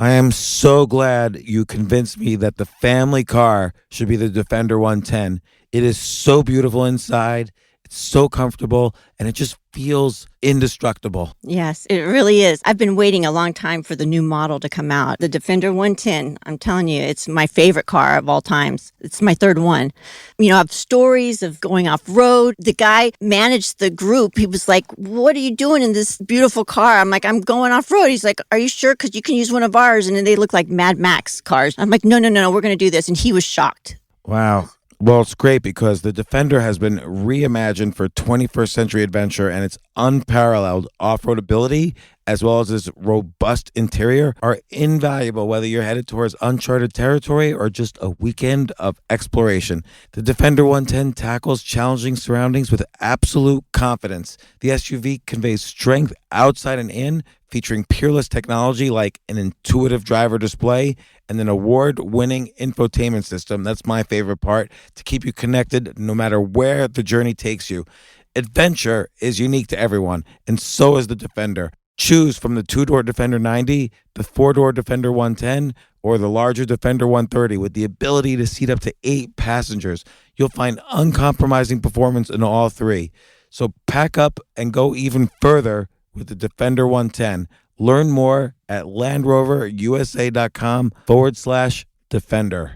I am so glad you convinced me that the family car should be the Defender 110. It is so beautiful inside. It's so comfortable, and it just feels indestructible. Yes, it really is. I've been waiting a long time for the new model to come out. The Defender 110, I'm telling you, it's my favorite car of all times. It's my third one. You know, I have stories of going off-road. The guy managed the group. He was like, what are you doing in this beautiful car? I'm like, I'm going off-road. He's like, are you sure? Because you can use one of ours. And then they look like Mad Max cars. I'm like, no, we're going to do this. And he was shocked. Wow. Well, it's great because the Defender has been reimagined for 21st century adventure, and its unparalleled off-road ability, as well as its robust interior, are invaluable whether you're headed towards uncharted territory or just a weekend of exploration. The Defender 110 tackles challenging surroundings with absolute confidence. The SUV conveys strength outside and in, featuring peerless technology like an intuitive driver display and an award-winning infotainment system. That's my favorite part, to keep you connected no matter where the journey takes you. Adventure is unique to everyone, and so is the Defender. Choose from the two-door Defender 90, the four-door Defender 110, or the larger Defender 130 with the ability to seat up to 8 passengers. You'll find uncompromising performance in all three. So pack up and go even further with the Defender 110. Learn more at LandRoverUSA.com/Defender.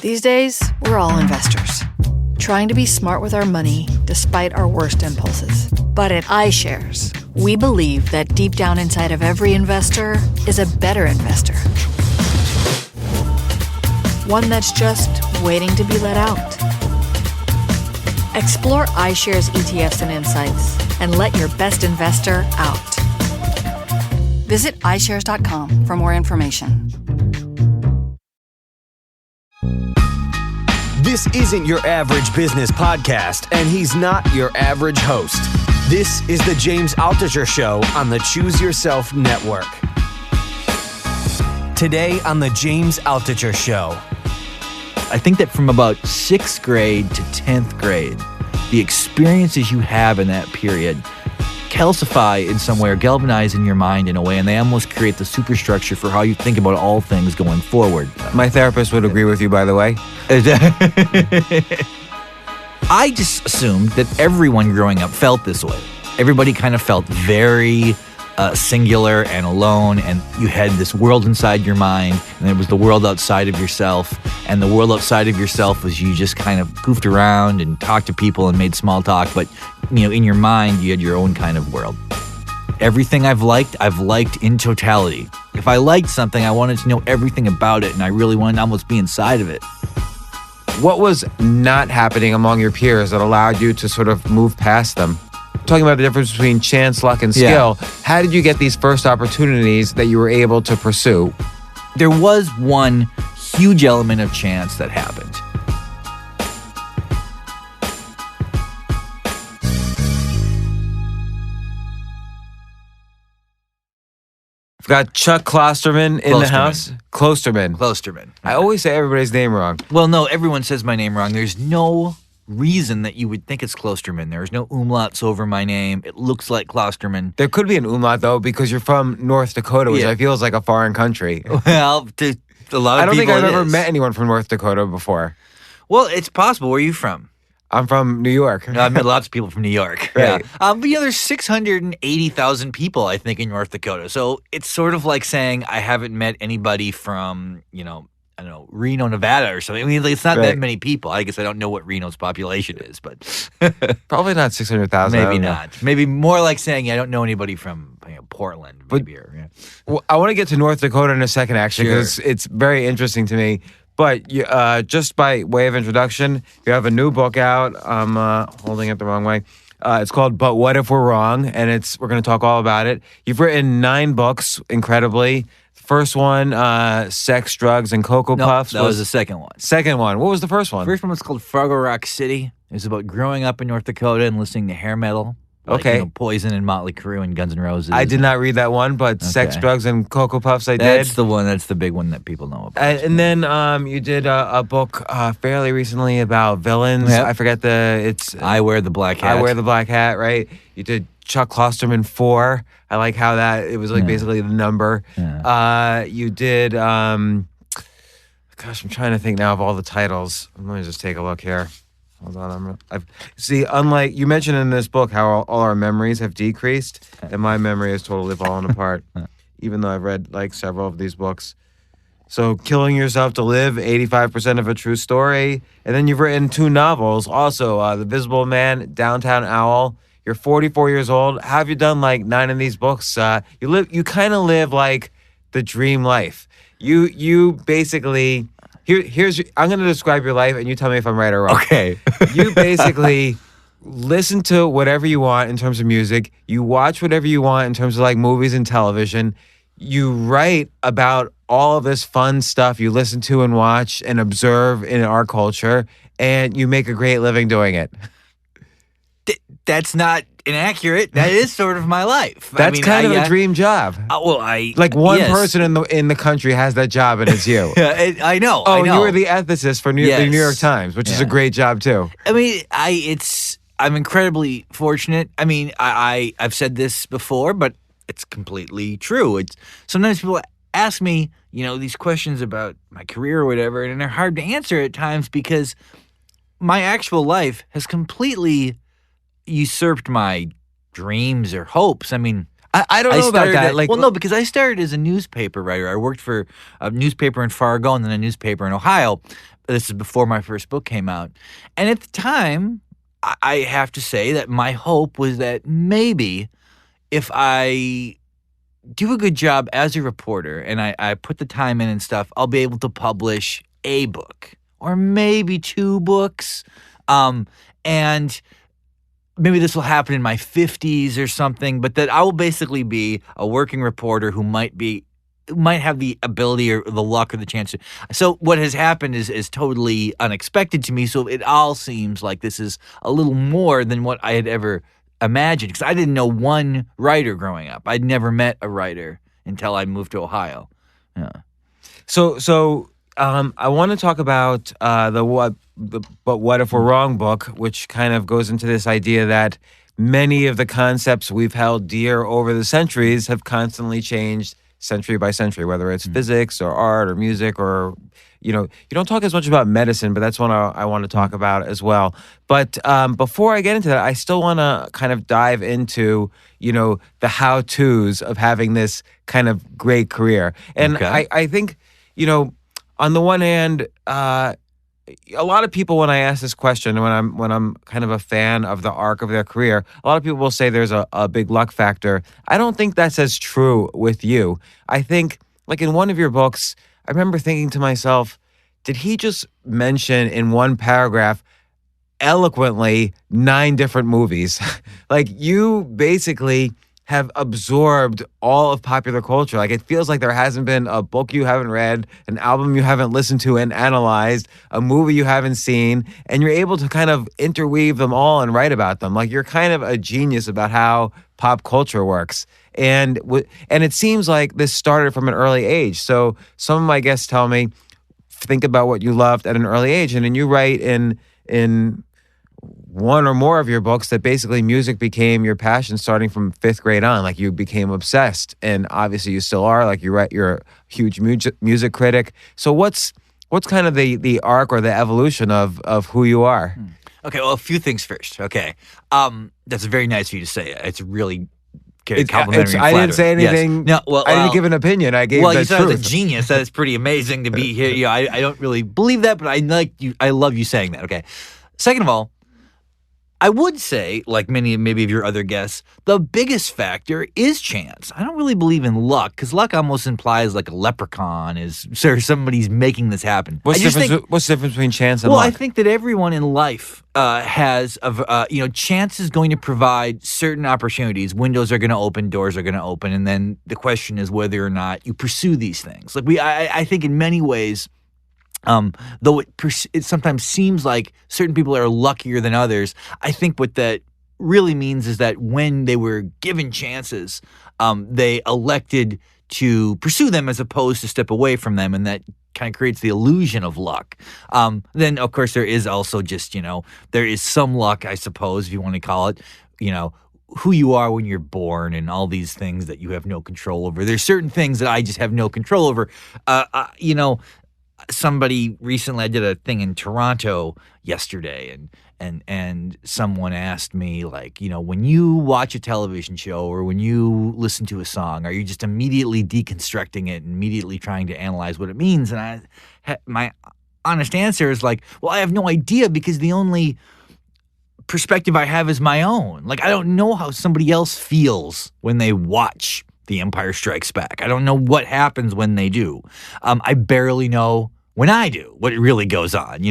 These days, we're all investors, trying to be smart with our money despite our worst impulses. But at iShares, we believe that deep down inside of every investor is a better investor. One that's just waiting to be let out. Explore iShares ETFs and insights and let your best investor out. Visit iShares.com for more information. This isn't your average business podcast, and he's not your average host. This is the James Altucher Show on the Choose Yourself Network. Today on the James Altucher Show. I think that from about 6th grade to 10th grade, the experiences you have in that period calcify in some way or galvanize in your mind in a way, and they almost create the superstructure for how you think about all things going forward. My therapist would agree with you, by the way. I just assumed that everyone growing up felt this way. Everybody kind of felt very singular and alone, and you had this world inside your mind, and there was the world outside of yourself, and the world outside of yourself was you just kind of goofed around and talked to people and made small talk, but in your mind you had your own kind of world. Everything I've liked in totality. If I liked something, I wanted to know everything about it, and I really wanted to almost be inside of it. What was not happening among your peers that allowed you to sort of move past them? Talking about the difference between chance, luck, and skill, How did you get these first opportunities that you were able to pursue? There was one huge element of chance that happened. I've got Chuck Klosterman in the house. Klosterman. I always say everybody's name wrong. Well, no, everyone says my name wrong. There's no reason that you would think it's Klosterman. There's no umlauts over my name. It looks like Klosterman. There could be an umlaut, though, because you're from North Dakota, which I feel is like a foreign country. Well, to a lot of people, I don't think I've ever met anyone from North Dakota before. Well, it's possible. Where are you from? I'm from New York. I've met lots of people from New York. Right. Yeah. But there's 680,000 people, I think, in North Dakota. So it's sort of like saying I haven't met anybody from, I don't know, Reno, Nevada or something. I mean, it's not that many people. I guess I don't know what Reno's population is, but probably not 600,000. Maybe not. Maybe more like saying I don't know anybody from Portland. Maybe. Well, I want to get to North Dakota in a second, actually, because it's very interesting to me. But just by way of introduction, you have a new book out. I'm holding it the wrong way. It's called But What If We're Wrong? And we're going to talk all about it. You've written 9 books, incredibly. First one, Sex, Drugs, and Cocoa Puffs. That was the second one. Second one. What was the first one? First one was called Fargo Rock City. It was about growing up in North Dakota and listening to hair metal. Like, Poison and Motley Crue and Guns N' Roses. I did not read that one, but Sex, Drugs, and Cocoa Puffs I did. That's the one. That's the big one that people know about. And then you did a book fairly recently about villains. Yep. I forget it's... I Wear the Black Hat. I Wear the Black Hat, right? You did Chuck Klosterman 4. I like how that it was like basically the number. Yeah. You did. Gosh, I'm trying to think now of all the titles. Let me just take a look here. Hold on. See. Unlike you mentioned in this book, how all our memories have decreased, and my memory has totally fallen apart. Even though I've read like several of these books. So, Killing Yourself to Live, 85% of a true story. And then you've written 2 novels also, The Visible Man, Downtown Owl. You're 44 years old. How have you done like 9 of these books? You kind of live like the dream life. You basically, I'm going to describe your life and you tell me if I'm right or wrong. Okay. You basically listen to whatever you want in terms of music. You watch whatever you want in terms of like movies and television. You write about all of this fun stuff you listen to and watch and observe in our culture, and you make a great living doing it. That's not inaccurate. That is sort of my life. That's kind of a dream job. Like one yes. person in the country has that job, and it's you. I know. Oh, I know. you were the ethicist for the New York Times, which is a great job too. I mean, I'm incredibly fortunate. I mean, I've said this before, but it's completely true. It's sometimes people ask me, these questions about my career or whatever, and they're hard to answer at times because my actual life has completely usurped my dreams or hopes. I mean, I don't know about that. No, because I started as a newspaper writer. I worked for a newspaper in Fargo and then a newspaper in Ohio. This is before my first book came out. And at the time, I have to say that my hope was that maybe if I do a good job as a reporter and I put the time in and stuff, I'll be able to publish a book or maybe 2 books. And maybe this will happen in my 50s or something, but that I will basically be a working reporter who might have the ability or the luck or the chance to. So what has happened is totally unexpected to me. So it all seems like this is a little more than what I had ever imagined, because I didn't know one writer growing up. I'd never met a writer until I moved to Ohio. Yeah. So I want to talk about the What If We're Wrong book, which kind of goes into this idea that many of the concepts we've held dear over the centuries have constantly changed century by century, whether it's physics or art or music or, you don't talk as much about medicine, but that's one I want to talk about as well. But before I get into that, I still want to kind of dive into, the how-tos of having this kind of great career. And Okay. I think, on the one hand, a lot of people, when I ask this question, when I'm kind of a fan of the arc of their career, a lot of people will say there's a big luck factor. I don't think that's as true with you. I think, like in one of your books, I remember thinking to myself, did he just mention in one paragraph eloquently 9 different movies? Like you basically have absorbed all of popular culture. Like it feels like there hasn't been a book you haven't read, an album you haven't listened to and analyzed, a movie you haven't seen, and you're able to kind of interweave them all and write about them. Like you're kind of a genius about how pop culture works. And it seems like this started from an early age. So some of my guests tell me, think about what you loved at an early age. And then you write in one or more of your books that basically music became your passion starting from 5th grade on. Like you became obsessed, and obviously you still are. Like you're a huge music critic. So what's kind of the arc or the evolution of who you are? Okay, well, a few things first. Okay, that's very nice of you to say. It's really complimentary. I didn't say anything. Yes. No, I didn't give an opinion. I gave the you said I was truth. a genius. That is pretty amazing to be here. I don't really believe that, but I love you saying that. Okay. Second of all, I would say, like maybe of your other guests, the biggest factor is chance. I don't really believe in luck, because luck almost implies like a leprechaun is, somebody's making this happen. What's the difference between chance and luck? Well, I think that everyone in life has, chance is going to provide certain opportunities. Windows are going to open, doors are going to open, and then the question is whether or not you pursue these things. Like I think in many ways, though it sometimes seems like certain people are luckier than others, I think what that really means is that when they were given chances, they elected to pursue them as opposed to step away from them, and that kind of creates the illusion of luck. Then, of course, there is also just, there is some luck, I suppose, if you want to call it, who you are when you're born and all these things that you have no control over. There's certain things that I just have no control over. Somebody recently, I did a thing in Toronto yesterday, and someone asked me, like, when you watch a television show or when you listen to a song, are you just immediately deconstructing it and immediately trying to analyze what it means? And my honest answer is like, well, I have no idea, because the only perspective I have is my own. Like, I don't know how somebody else feels when they watch The Empire Strikes Back. I don't know what happens when they do. I barely know when I do what really goes on.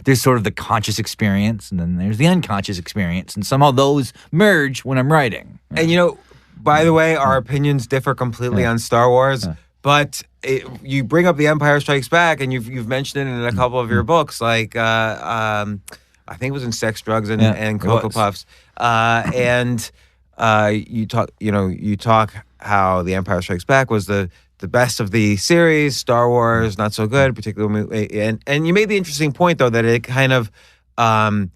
There's sort of the conscious experience, and then there's the unconscious experience, and somehow those merge when I'm writing. And by the way, our opinions differ completely on Star Wars, but you bring up The Empire Strikes Back, and you've mentioned it in a couple of your books, like I think it was in Sex, Drugs, and Cocoa Puffs, and you talk how The Empire Strikes Back was the best of the series. Star Wars, not so good, particularly. And you made the interesting point, though, that it kind of,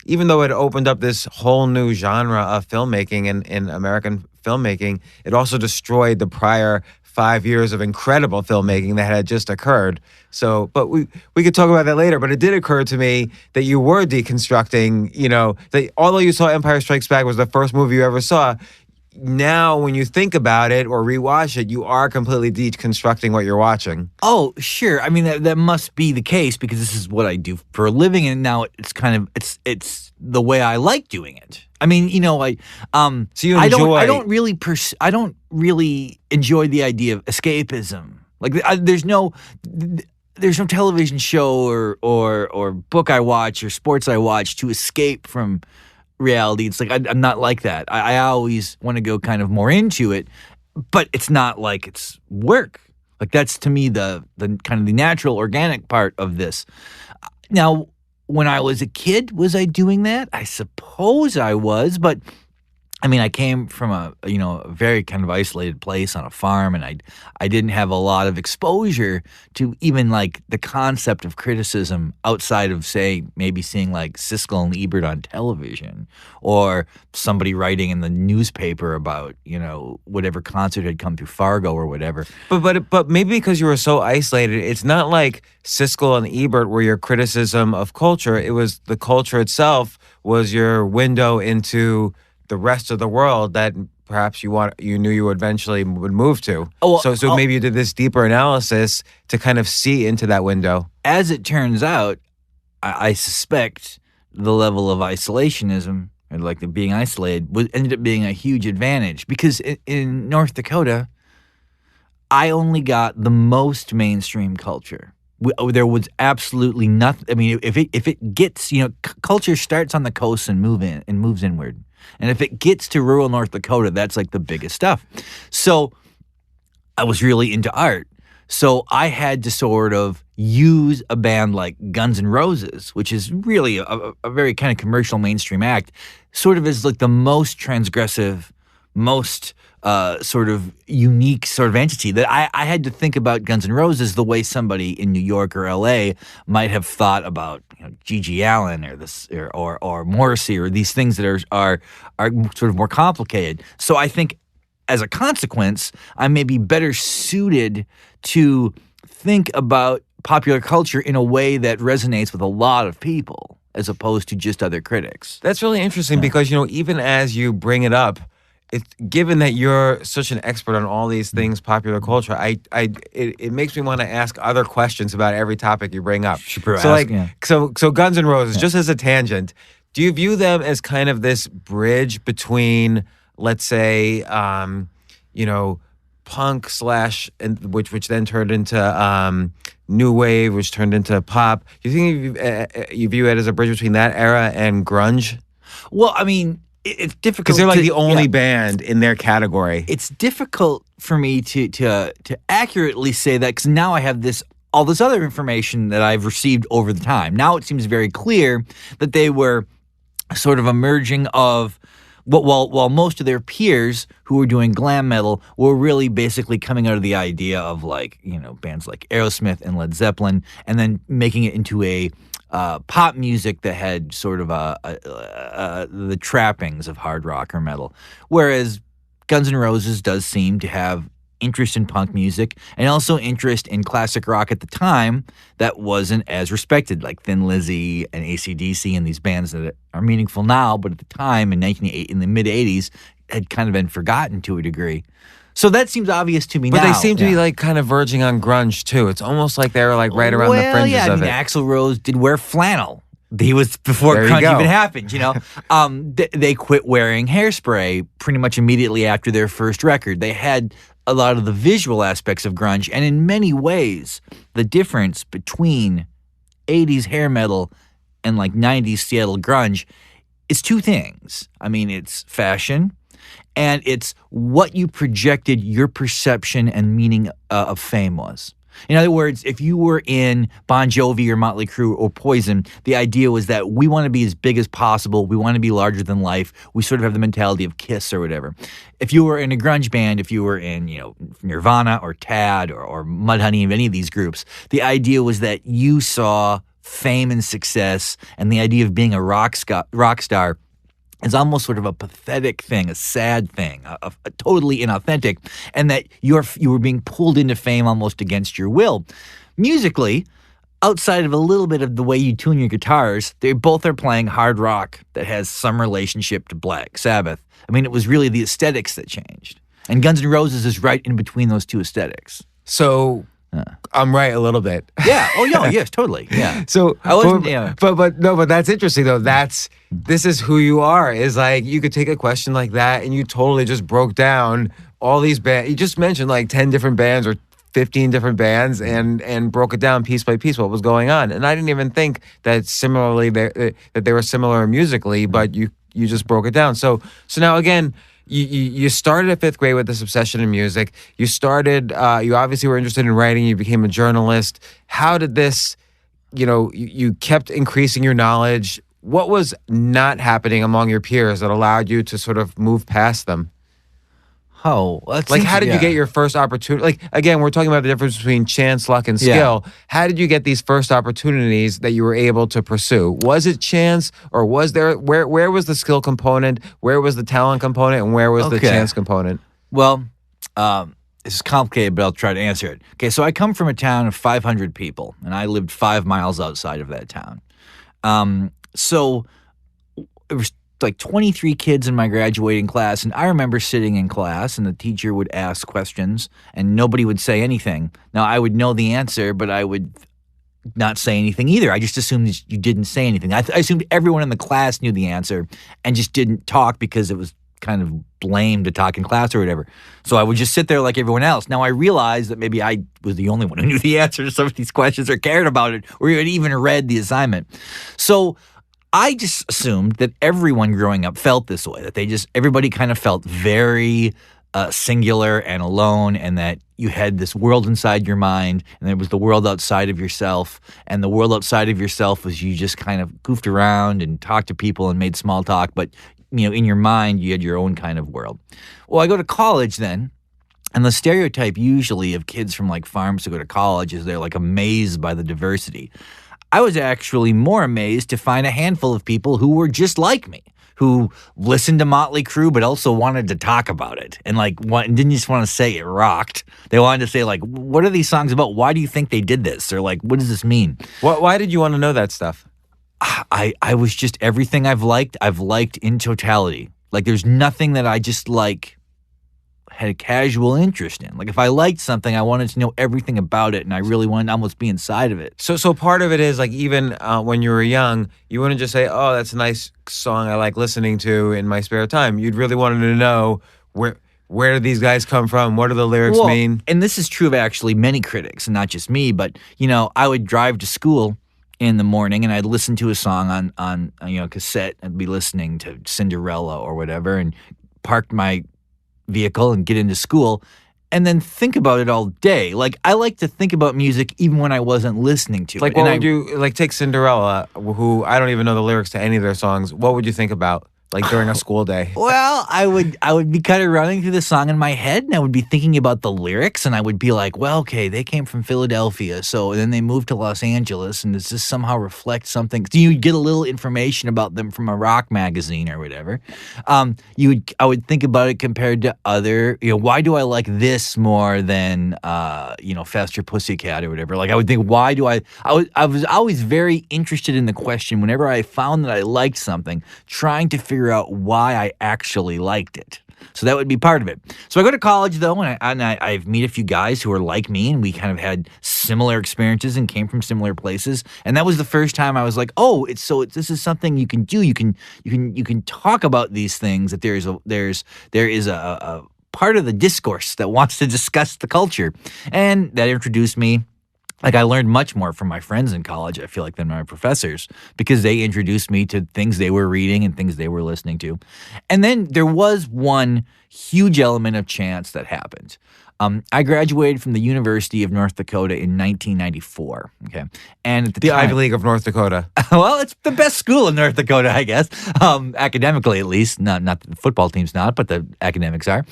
even though it opened up this whole new genre of filmmaking in American filmmaking, it also destroyed the prior 5 years of incredible filmmaking that had just occurred. So, but we could talk about that later. But it did occur to me that you were deconstructing, that although you saw Empire Strikes Back was the first movie you ever saw, now when you think about it or rewatch it, you are completely deconstructing what you're watching. Oh, sure. I mean, that must be the case, because this is what I do for a living, and now it's kind of it's the way I like doing it. I mean, so you enjoy. I don't really enjoy the idea of escapism. Like, there's no television show or book I watch or sports I watch to escape from reality. It's like I'm not like that. I always want to go kind of more into it, but it's not like it's work. Like, that's to me the kind of the natural, organic part of this. Now, when I was a kid, was I doing that? I suppose I was, but I mean, I came from a very kind of isolated place on a farm, and I didn't have a lot of exposure to even like the concept of criticism outside of, say, maybe seeing like Siskel and Ebert on television, or somebody writing in the newspaper about whatever concert had come through Fargo or whatever. But maybe because you were so isolated, it's not like Siskel and Ebert were your criticism of culture. It was the culture itself was your window into the rest of the world that perhaps you knew you eventually would move to. So maybe you did this deeper analysis to kind of see into that window. As it turns out, I suspect the level of isolationism, or like the being isolated, ended up being a huge advantage, because in North Dakota, I only got the most mainstream culture. There was absolutely nothing. I mean, if it gets, culture starts on the coast and moves inward. And if it gets to rural North Dakota, that's like the biggest stuff. So I was really into art. So I had to sort of use a band like Guns N' Roses, which is really a very kind of commercial mainstream act, sort of as like the most transgressive, most sort of unique sort of entity, that I had to think about Guns N' Roses the way somebody in New York or LA might have thought about G.G. Allen or Morrissey, or these things that are sort of more complicated. So I think as a consequence, I may be better suited to think about popular culture in a way that resonates with a lot of people, as opposed to just other critics. That's really interesting, because even as you bring it up, given that you're such an expert on all these things, popular culture, it makes me want to ask other questions about every topic you bring up. So Guns N' Roses, just as a tangent, do you view them as kind of this bridge between, let's say, punk / which then turned into new wave, which turned into pop? Do you think you view it as a bridge between that era and grunge? Well, I mean, it's difficult because they're like the only band in their category. It's difficult for me to accurately say that, because now I have all this other information that I've received over the time. Now it seems very clear that they were sort of emerging of while most of their peers who were doing glam metal were really basically coming out of the idea of bands like Aerosmith and Led Zeppelin, and then making it into a pop music that had sort of the trappings of hard rock or metal. Whereas Guns N' Roses does seem to have interest in punk music and also interest in classic rock at the time that wasn't as respected, like Thin Lizzy and AC/DC and these bands that are meaningful now, but at the time in the mid-'80s had kind of been forgotten to a degree. So that seems obvious to me now. But they seem to be like kind of verging on grunge too. It's almost like they were like right around the fringes of it. Axl Rose did wear flannel. He was before grunge even happened, They quit wearing hairspray pretty much immediately after their first record. They had a lot of the visual aspects of grunge, and in many ways, the difference between 80s hair metal and like 90s Seattle grunge is two things. I mean, it's fashion, and it's what you projected your perception and meaning of fame was. In other words, if you were in Bon Jovi or Motley Crue or Poison, the idea was that we want to be as big as possible. We want to be larger than life. We sort of have the mentality of Kiss or whatever. If you were in a grunge band, if you were in, Nirvana or Tad or Mudhoney, any of these groups, the idea was that you saw fame and success, and the idea of being a rock star is almost sort of a pathetic thing, a sad thing, a totally inauthentic, and that you were being pulled into fame almost against your will. Musically, outside of a little bit of the way you tune your guitars, they both are playing hard rock that has some relationship to Black Sabbath. I mean, it was really the aesthetics that changed. And Guns N' Roses is right in between those two aesthetics. So I'm right a little bit. Yeah. Oh, yeah. Yes, totally. Yeah. So I wasn't. But that's interesting though. This is who you are. Is like you could take a question like that and you totally just broke down all these bands. You just mentioned like 10 different bands or 15 different bands and broke it down piece by piece what was going on. And I didn't even think that similarly that they were similar musically, but you just broke it down. So now again. You started at fifth grade with this obsession in music. You started, you obviously were interested in writing. You became a journalist. How did this, you kept increasing your knowledge. What was not happening among your peers that allowed you to sort of move past them? Oh, how did you get your first opportunity? Like, again, we're talking about the difference between chance, luck, and skill. Yeah. How did you get these first opportunities that you were able to pursue? Was it chance, or was there, where was the skill component, where was the talent component, and where was the chance component? Well, this is complicated, but I'll try to answer it. Okay, so I come from a town of 500 people, and I lived 5 miles outside of that town. So it was like 23 kids in my graduating class, and I remember sitting in class and the teacher would ask questions and nobody would say anything. Now, I would know the answer, but I would not say anything either. I just assumed that you didn't say anything. I assumed everyone in the class knew the answer and just didn't talk because it was kind of lame to talk in class or whatever. So I would just sit there like everyone else. Now, I realized that maybe I was the only one who knew the answer to some of these questions or cared about it or even read the assignment. So I just assumed that everyone growing up felt this way, that everybody kind of felt very singular and alone, and that you had this world inside your mind, and there was the world outside of yourself, and the world outside of yourself was you just kind of goofed around and talked to people and made small talk, but in your mind you had your own kind of world. Well, I go to college then, and the stereotype usually of kids from like farms who go to college is they're like amazed by the diversity. I was actually more amazed to find a handful of people who were just like me, who listened to Motley Crue but also wanted to talk about it and didn't just want to say it rocked. They wanted to say like, what are these songs about? Why do you think they did this? Or like, what does this mean? Why did you want to know that stuff? I was just everything I've liked in totality. Like there's nothing that I just had a casual interest in. Like if I liked something, I wanted to know everything about it, and I really wanted to almost be inside of it. So part of it is like even when you were young, you wouldn't just say, "Oh, that's a nice song I like listening to in my spare time." You'd really wanted to know where do these guys come from? What do the lyrics mean? And this is true of actually many critics, and not just me. But I would drive to school in the morning, and I'd listen to a song on cassette. I'd be listening to Cinderella or whatever, and parked my vehicle and get into school and then think about it all day. Like I like to think about music even when I wasn't listening to it. Like what would you take Cinderella, who I don't even know the lyrics to any of their songs. What would you think about? like during a school day? Well, I would be kind of running through the song in my head, and I would be thinking about the lyrics, and I would be like, well, okay, they came from Philadelphia, so and then they moved to Los Angeles, and does this somehow reflect something? So you get a little information about them from a rock magazine or whatever. I would think about it compared to other, why do I like this more than, Faster Pussycat or whatever? Like I would think, why do I was always very interested in the question whenever I found that I liked something, trying to figure out why I actually liked it. So that would be part of it. So I go to college, though, and I meet a few guys who are like me, and we kind of had similar experiences and came from similar places. And that was the first time I was like, oh, this is something you can do. You can talk about these things. That there is a part of the discourse that wants to discuss the culture, and that introduced me. Like I learned much more from my friends in college, I feel like, than my professors, because they introduced me to things they were reading and things they were listening to. And then there was one huge element of chance that happened. I graduated from the University of North Dakota in 1994. Okay, and at the time, Ivy League of North Dakota. Well, it's the best school in North Dakota, I guess, academically at least. Not the football team's not, but the academics are.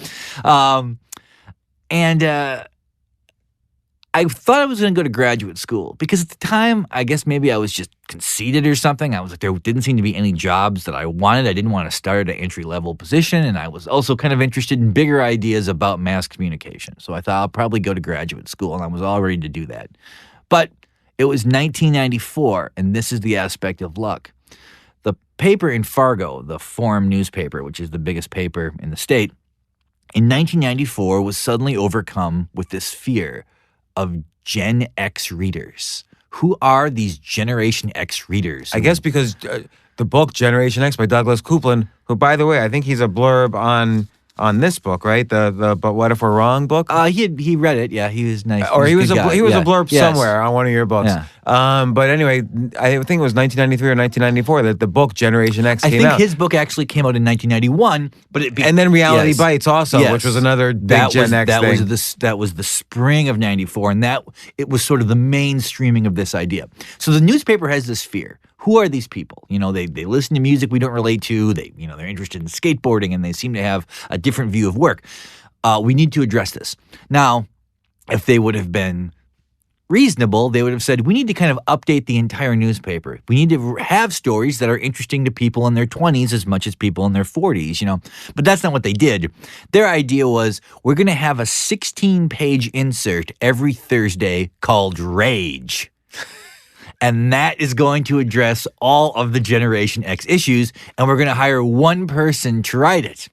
I thought I was going to go to graduate school because at the time, I guess maybe I was just conceited or something. I was like, there didn't seem to be any jobs that I wanted. I didn't want to start at an entry-level position, and I was also kind of interested in bigger ideas about mass communication. So I thought I'll probably go to graduate school, and I was all ready to do that. But it was 1994, and this is the aspect of luck. The paper in Fargo, the Forum newspaper, which is the biggest paper in the state, in 1994 was suddenly overcome with this fear of Gen X readers. Who are these Generation X readers? I guess because the book Generation X by Douglas Coupland, who, by the way, I think he's a blurb on this book, right? The But What If We're Wrong book? He read it. Yeah, he was nice. Or he was a Yeah. blurb Yes. somewhere on one of your books. Yeah. But anyway, I think it was 1993 or 1994 that the book Generation X came out. I think his book actually came out in 1991, but and then Reality yes. Bites also, Yes. which was another big Gen X thing. That was the spring of 94, and it was sort of the mainstreaming of this idea. So the newspaper has this fear. Who are these people? They listen to music we don't relate to. They're interested in skateboarding, and they seem to have a different view of work. We need to address this. Now, if they would have been reasonable, they would have said, we need to kind of update the entire newspaper. We need to have stories that are interesting to people in their 20s as much as people in their 40s, But that's not what they did. Their idea was, we're going to have a 16-page insert every Thursday called Rage. And that is going to address all of the Generation X issues, and we're going to hire one person to write it.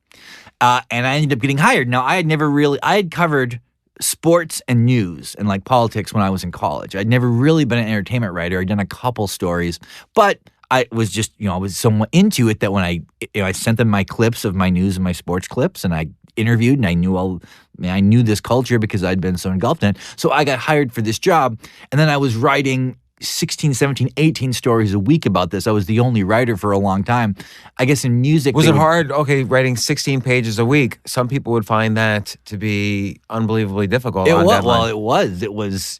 And I ended up getting hired. Now, I had covered sports and news and like politics when I was in college. I'd never really been an entertainment writer. I'd done a couple stories, but I was just, I was somewhat into it that when I sent them my clips of my news and my sports clips, and I interviewed, and I knew this culture because I'd been so engulfed in it. So I got hired for this job, and then I was writing 16, 17, 18 stories a week about this. I was the only writer for a long time. I guess in music... Was it hard? Okay, writing 16 pages a week. Some people would find that to be unbelievably difficult on deadline. Well, it was.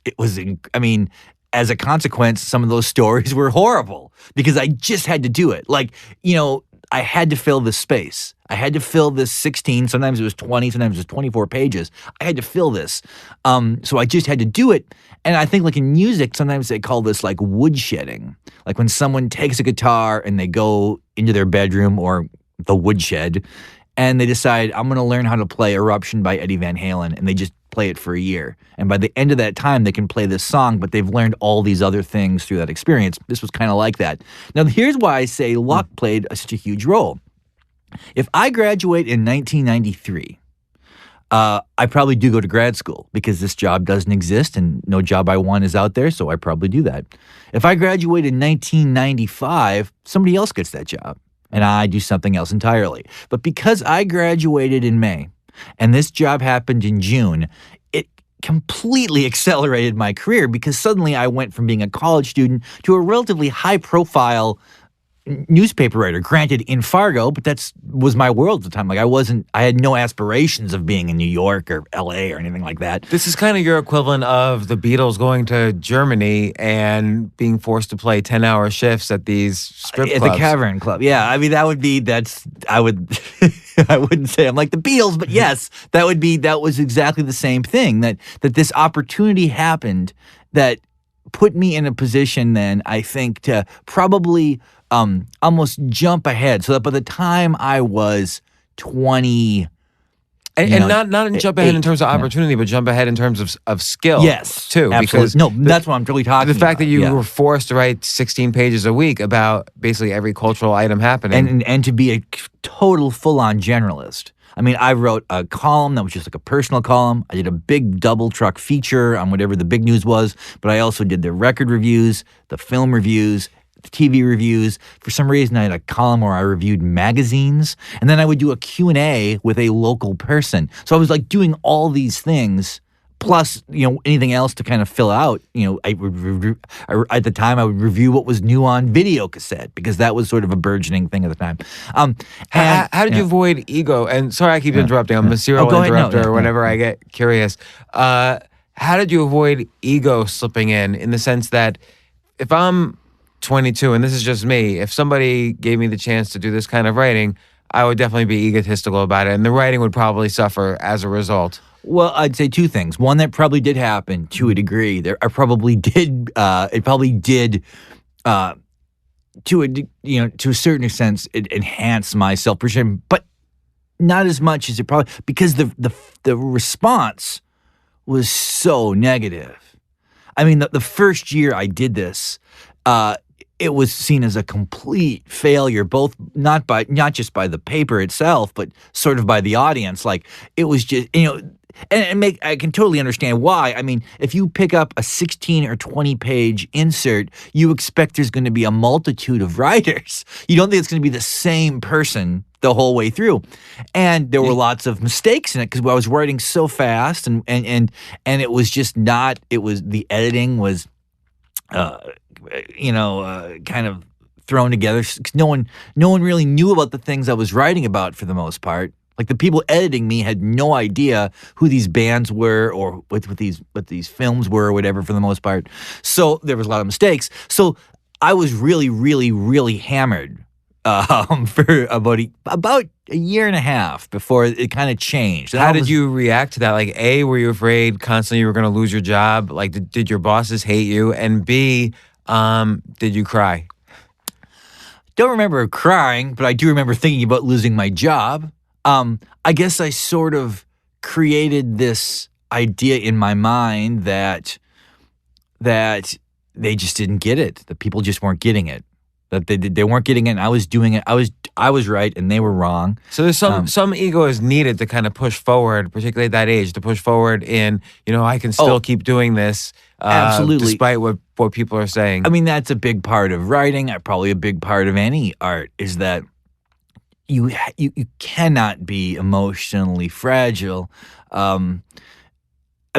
I mean, as a consequence, some of those stories were horrible because I just had to do it. Like, I had to fill this space. I had to fill this 16, sometimes it was 20, sometimes it was 24 pages. I had to fill this. So I just had to do it. And I think like in music, sometimes they call this like woodshedding. Like when someone takes a guitar and they go into their bedroom or the woodshed and they decide, I'm going to learn how to play Eruption by Eddie Van Halen, and they just play it for a year. And by the end of that time, they can play this song, but they've learned all these other things through that experience. This was kind of like that. Now, here's why I say luck played such a huge role. If I graduate in 1993, I probably do go to grad school because this job doesn't exist and no job I want is out there, so I probably do that. If I graduate in 1995, somebody else gets that job and I do something else entirely. But because I graduated in May and this job happened in June, it completely accelerated my career because suddenly I went from being a college student to a relatively high-profile newspaper writer. Granted, in Fargo, but that was my world at the time. Like I had no aspirations of being in New York or L.A. or anything like that. This is kind of your equivalent of the Beatles going to Germany and being forced to play 10-hour shifts at these strip At clubs. the Cavern Club. Yeah, I mean, I would, I wouldn't say I'm like the Beatles, but yes, that was exactly the same thing, that this opportunity happened that put me in a position then, I think, to probably almost jump ahead, so that by the time I was 20, And not jump ahead in terms of opportunity, but jump ahead in terms of skill. Yes, too. absolutely. Because That's what I'm really talking about. The fact that you yeah. were forced to write 16 pages a week about basically every cultural item happening. And to be a total full-on generalist. I mean, I wrote a column that was just like a personal column. I did a big double truck feature on whatever the big news was, but I also did the record reviews, the film reviews, the TV reviews. For some reason, I had a column where I reviewed magazines, and then I would do a Q&A with a local person. So I was like doing all these things, plus, anything else to kind of fill out. At the time, I would review what was new on video cassette, because that was sort of a burgeoning thing at the time. How did you avoid ego? And sorry, I keep interrupting. I'm a serial interrupter whenever I get curious. How did you avoid ego slipping in the sense that if I'm 22, and this is just me, if somebody gave me the chance to do this kind of writing, I would definitely be egotistical about it, and the writing would probably suffer as a result. Well, I'd say two things. One, that probably did happen to a degree. It probably did to a certain extent, it enhanced my self-perception, but not as much as it probably, because the response was so negative. I mean, the first year I did this, it was seen as a complete failure, both not just by the paper itself, but sort of by the audience. Like, it was just, I can totally understand why. I mean, if you pick up a 16 or 20 page insert, you expect there's going to be a multitude of writers. You don't think it's going to be the same person the whole way through. And there were lots of mistakes in it because I was writing so fast, and it was just not, the editing was kind of thrown together. No one really knew about the things I was writing about for the most part. Like, the people editing me had no idea who these bands were or what these films were or whatever for the most part. So there was a lot of mistakes. So I was really, really, really hammered for about a year and a half before it kind of changed. How did you react to that? Like, A, were you afraid constantly you were going to lose your job? Like, did your bosses hate you? And B, did you cry? Don't remember crying, but I do remember thinking about losing my job. I guess I sort of created this idea in my mind that they just didn't get it. That people just weren't getting it. That they weren't getting it, and I was doing it. I was right, and they were wrong. So there's some ego is needed to kind of push forward, particularly at that age, to push forward in, I can still keep doing this. Absolutely. Despite what people are saying. I mean, that's a big part of writing, probably a big part of any art, is that you cannot be emotionally fragile. I mean,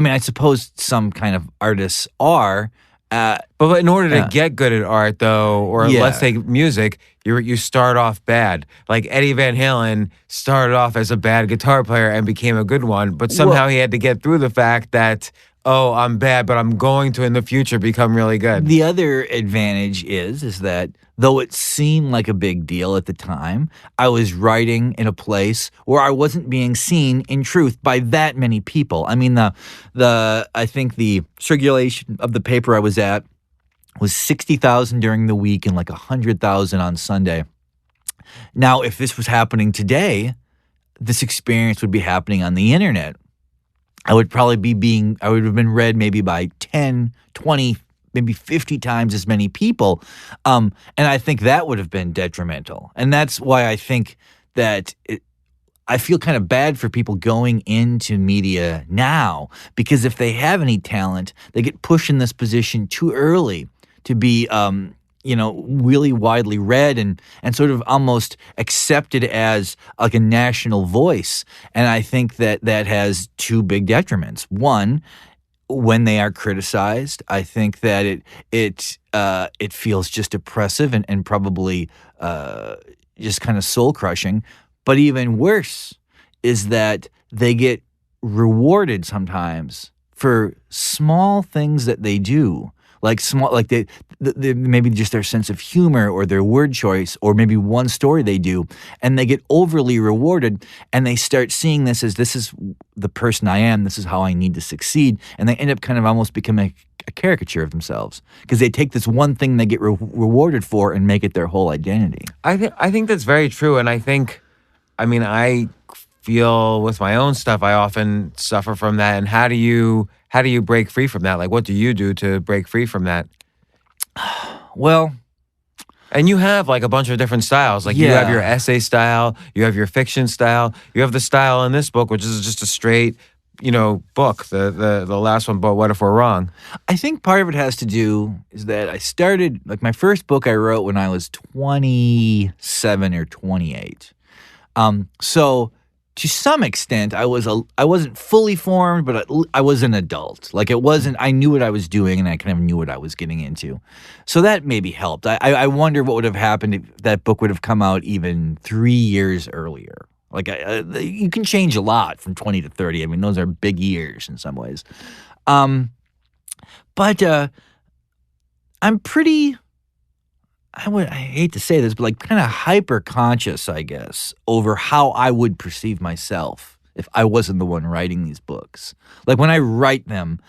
I suppose some kind of artists are. But in order to get good at art, though, or let's take music, you start off bad. Like Eddie Van Halen started off as a bad guitar player and became a good one, but somehow he had to get through the fact that, I'm bad, but I'm going to in the future become really good. The other advantage is that though it seemed like a big deal at the time, I was writing in a place where I wasn't being seen in truth by that many people. I mean, I think the circulation of the paper I was at was 60,000 during the week and like 100,000 on Sunday. Now, if this was happening today, this experience would be happening on the internet. I would probably I would have been read maybe by 10, 20, maybe 50 times as many people. And I think that would have been detrimental. And that's why I think that I feel kind of bad for people going into media now, because if they have any talent, they get pushed in this position too early to be, really widely read and sort of almost accepted as like a national voice. And I think that has two big detriments. One, when they are criticized, I think that it feels just oppressive and probably just kind of soul crushing. But even worse is that they get rewarded sometimes for small things that they do, like they maybe just their sense of humor or their word choice or maybe one story they do, and they get overly rewarded, and they start seeing this is the person I am, this is how I need to succeed, and they end up kind of almost becoming a caricature of themselves because they take this one thing they get rewarded for and make it their whole identity. I think that's very true, and I feel with my own stuff, I often suffer from that. And how do you break free from that? Like, what do you do to break free from that? Well, and you have like a bunch of different styles. Like you have your essay style, you have your fiction style, you have the style in this book, which is just a straight, book. The last one, But What If We're Wrong? I think part of it has to do is that I started, like my first book I wrote when I was 27 or 28. So to some extent, I wasn't fully formed, but I was an adult. Like I knew what I was doing, and I kind of knew what I was getting into. So that maybe helped. I wonder what would have happened if that book would have come out even 3 years earlier. Like you can change a lot from 20 to 30. I mean, those are big years in some ways. But I'm pretty. I hate to say this, but like kind of hyper conscious, I guess, over how I would perceive myself if I wasn't the one writing these books. Like when I write them,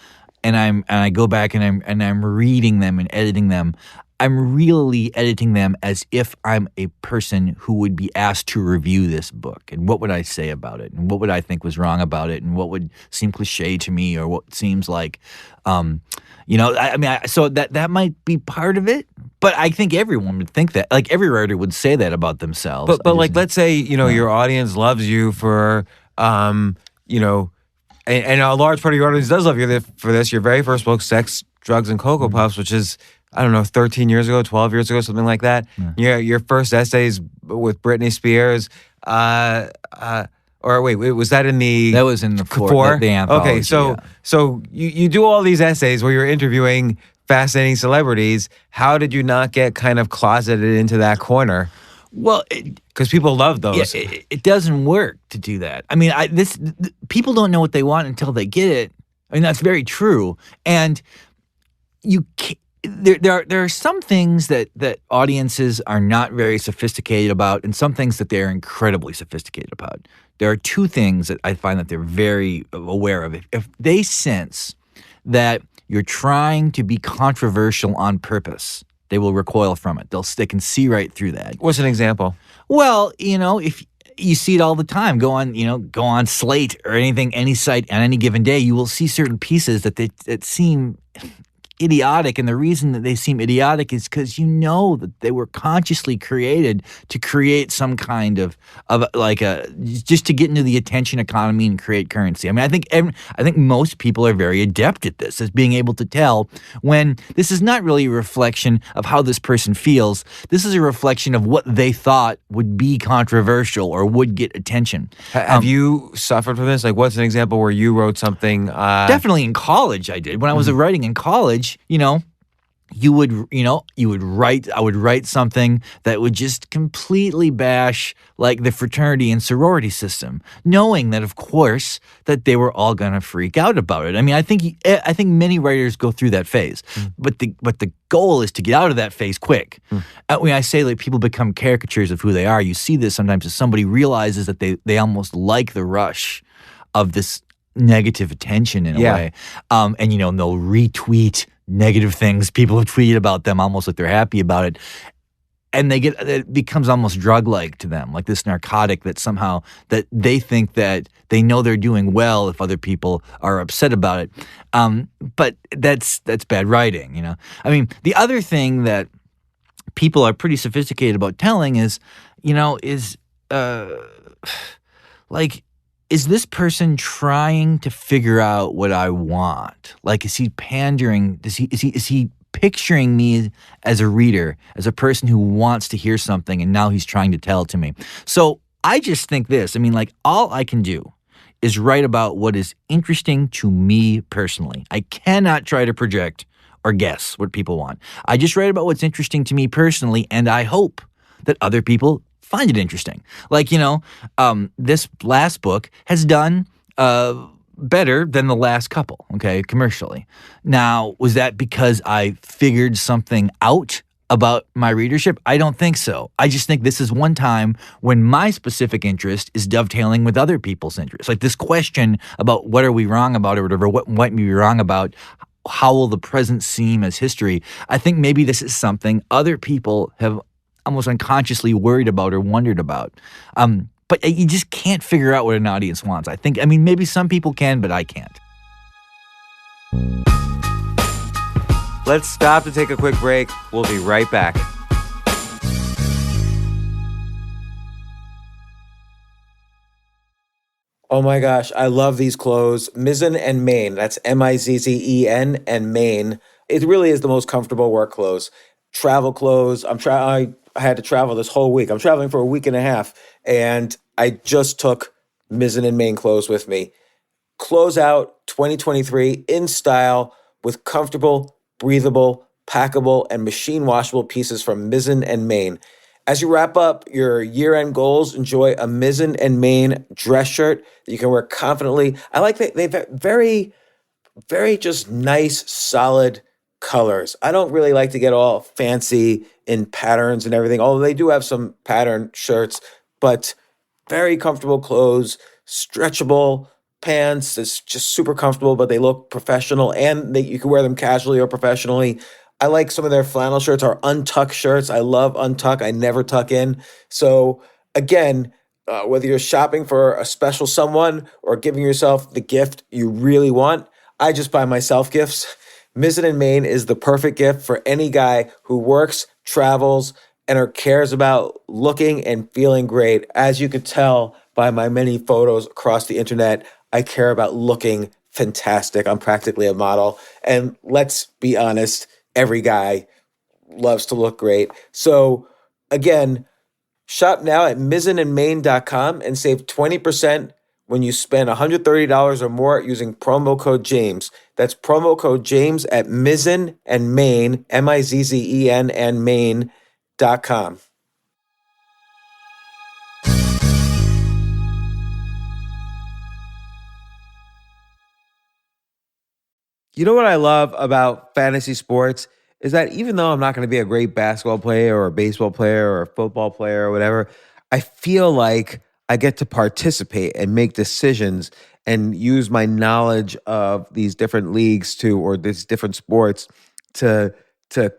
and I go back and I'm reading them and editing them, I'm really editing them as if I'm a person who would be asked to review this book. And what would I say about it? And what would I think was wrong about it? And what would seem cliche to me, or what seems like, so that might be part of it. But I think everyone would think that. Like every writer would say that about themselves. But like, let's say, your audience loves you for, and a large part of your audience does love you for this. Your very first book, Sex, Drugs, and Cocoa Puffs, which is, 13 years ago, 12 years ago, something like that. Yeah. Your first essays with Britney Spears, or wait, was that in the... That was in the four? The anthology. Okay, so you do all these essays where you're interviewing fascinating celebrities. How did you not get kind of closeted into that corner? Well, because people love those. Yeah, it doesn't work to do that. I mean, people don't know what they want until they get it. I mean, that's very true. And you can't... There are some things that audiences are not very sophisticated about, and some things that they're incredibly sophisticated about. There are two things that I find that they're very aware of. If they sense that you're trying to be controversial on purpose, they will recoil from it. They can see right through that. What's an example? Well, if you see it all the time, go on Slate or any site on any given day, you will see certain pieces that seem idiotic, and the reason that they seem idiotic is because that they were consciously created to create some kind of just to get into the attention economy and create currency. I mean, I think most people are very adept at this, as being able to tell when this is not really a reflection of how this person feels. This is a reflection of what they thought would be controversial or would get attention. Have you suffered from this? Like, what's an example where you wrote something? Definitely in college, I did. When I was writing in college, I would write something that would just completely bash like the fraternity and sorority system, knowing that, of course, that they were all gonna freak out about it. I mean, I think many writers go through that phase, but the goal is to get out of that phase quick. When I say like people become caricatures of who they are, you see this sometimes as somebody realizes that they almost like the rush of this negative attention in a way, and they'll retweet negative things people have tweeted about them almost like they're happy about it, and it becomes almost drug-like to them, like this narcotic that somehow that they think that they know they're doing well if other people are upset about it, but that's bad writing. I mean, the other thing that people are pretty sophisticated about telling is is this person trying to figure out what I want? Like, is he pandering? Is he picturing me as a reader, as a person who wants to hear something, and now he's trying to tell it to me? So I just think this. I mean, like, all I can do is write about what is interesting to me personally. I cannot try to project or guess what people want. I just write about what's interesting to me personally, and I hope that other people find it interesting. Like, this last book has done better than the last couple, okay, commercially. Now, was that because I figured something out about my readership? I don't think so. I just think this is one time when my specific interest is dovetailing with other people's interests. Like this question about what are we wrong about or whatever, what might we be wrong about, how will the present seem as history? I think maybe this is something other people have almost unconsciously worried about or wondered about. But you just can't figure out what an audience wants. Maybe some people can, but I can't. Let's stop to take a quick break. We'll be right back. Oh my gosh, I love these clothes. Mizzen and Main. That's Mizzen and Main. It really is the most comfortable work clothes. Travel clothes. I had to travel this whole week. I'm traveling for a week and a half, and I just took Mizzen and Main clothes with me. Close out 2023 in style with comfortable, breathable, packable, and machine washable pieces from Mizzen and Main. As you wrap up your year-end goals, enjoy a Mizzen and Main dress shirt that you can wear confidently. I like that they've very, very just nice, solid colors. I don't really like to get all fancy in patterns and everything, although they do have some pattern shirts, but very comfortable clothes, stretchable pants. It's just super comfortable, but they look professional, and you can wear them casually or professionally. I like some of their flannel shirts or untuck shirts. I love untuck. I never tuck in. So again, whether you're shopping for a special someone or giving yourself the gift you really want, I just buy myself gifts. Mizzen and Main is the perfect gift for any guy who works, travels, and or cares about looking and feeling great. As you could tell by my many photos across the internet, I care about looking fantastic. I'm practically a model. And let's be honest, every guy loves to look great. So again, shop now at mizzenandmain.com and save 20% when you spend $130 or more using promo code James. That's promo code James at Mizzen and Main, Mizzen and Main.com. You know what I love about fantasy sports is that even though I'm not going to be a great basketball player or a baseball player or a football player or whatever, I feel like I get to participate and make decisions and use my knowledge of these different leagues or these different sports to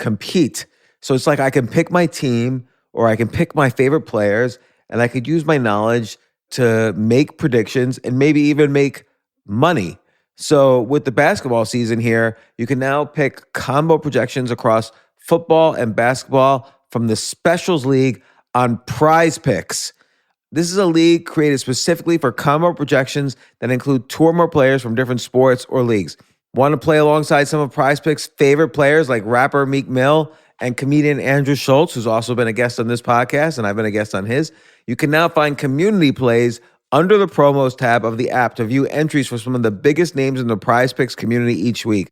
compete. So it's like I can pick my team or I can pick my favorite players, and I could use my knowledge to make predictions and maybe even make money. So with the basketball season here, you can now pick combo projections across football and basketball from the Specials League on Prize Picks. This is a league created specifically for combo projections that include two or more players from different sports or leagues. Want to play alongside some of Prize Picks' favorite players like rapper Meek Mill and comedian Andrew Schultz, who's also been a guest on this podcast, and I've been a guest on his? You can now find community plays under the promos tab of the app to view entries for some of the biggest names in the Prize Picks community each week.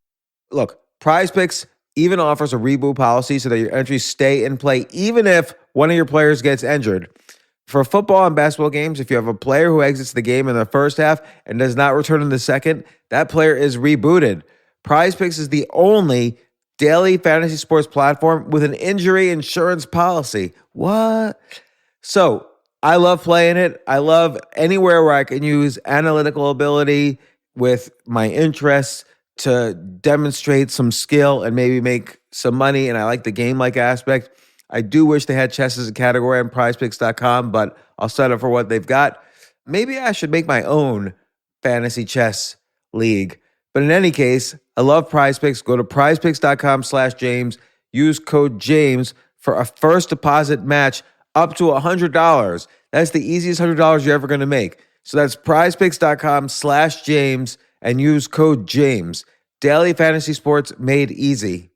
Look, Prize Picks even offers a reboot policy so that your entries stay in play even if one of your players gets injured. For football and basketball games, if you have a player who exits the game in the first half and does not return in the second, that player is rebooted. Prize Picks is the only daily fantasy sports platform with an injury insurance policy. What? So I love playing it. I love anywhere where I can use analytical ability with my interests to demonstrate some skill and maybe make some money. And I like the game-like aspect. I do wish they had chess as a category on prizepicks.com, but I'll settle for what they've got. Maybe I should make my own fantasy chess league. But in any case, I love Prize Picks. Go to prizepicks.com/James. Use code James for a first deposit match up to $100. That's the easiest $100 you're ever going to make. So that's prizepicks.com/James and use code James. Daily fantasy sports made easy.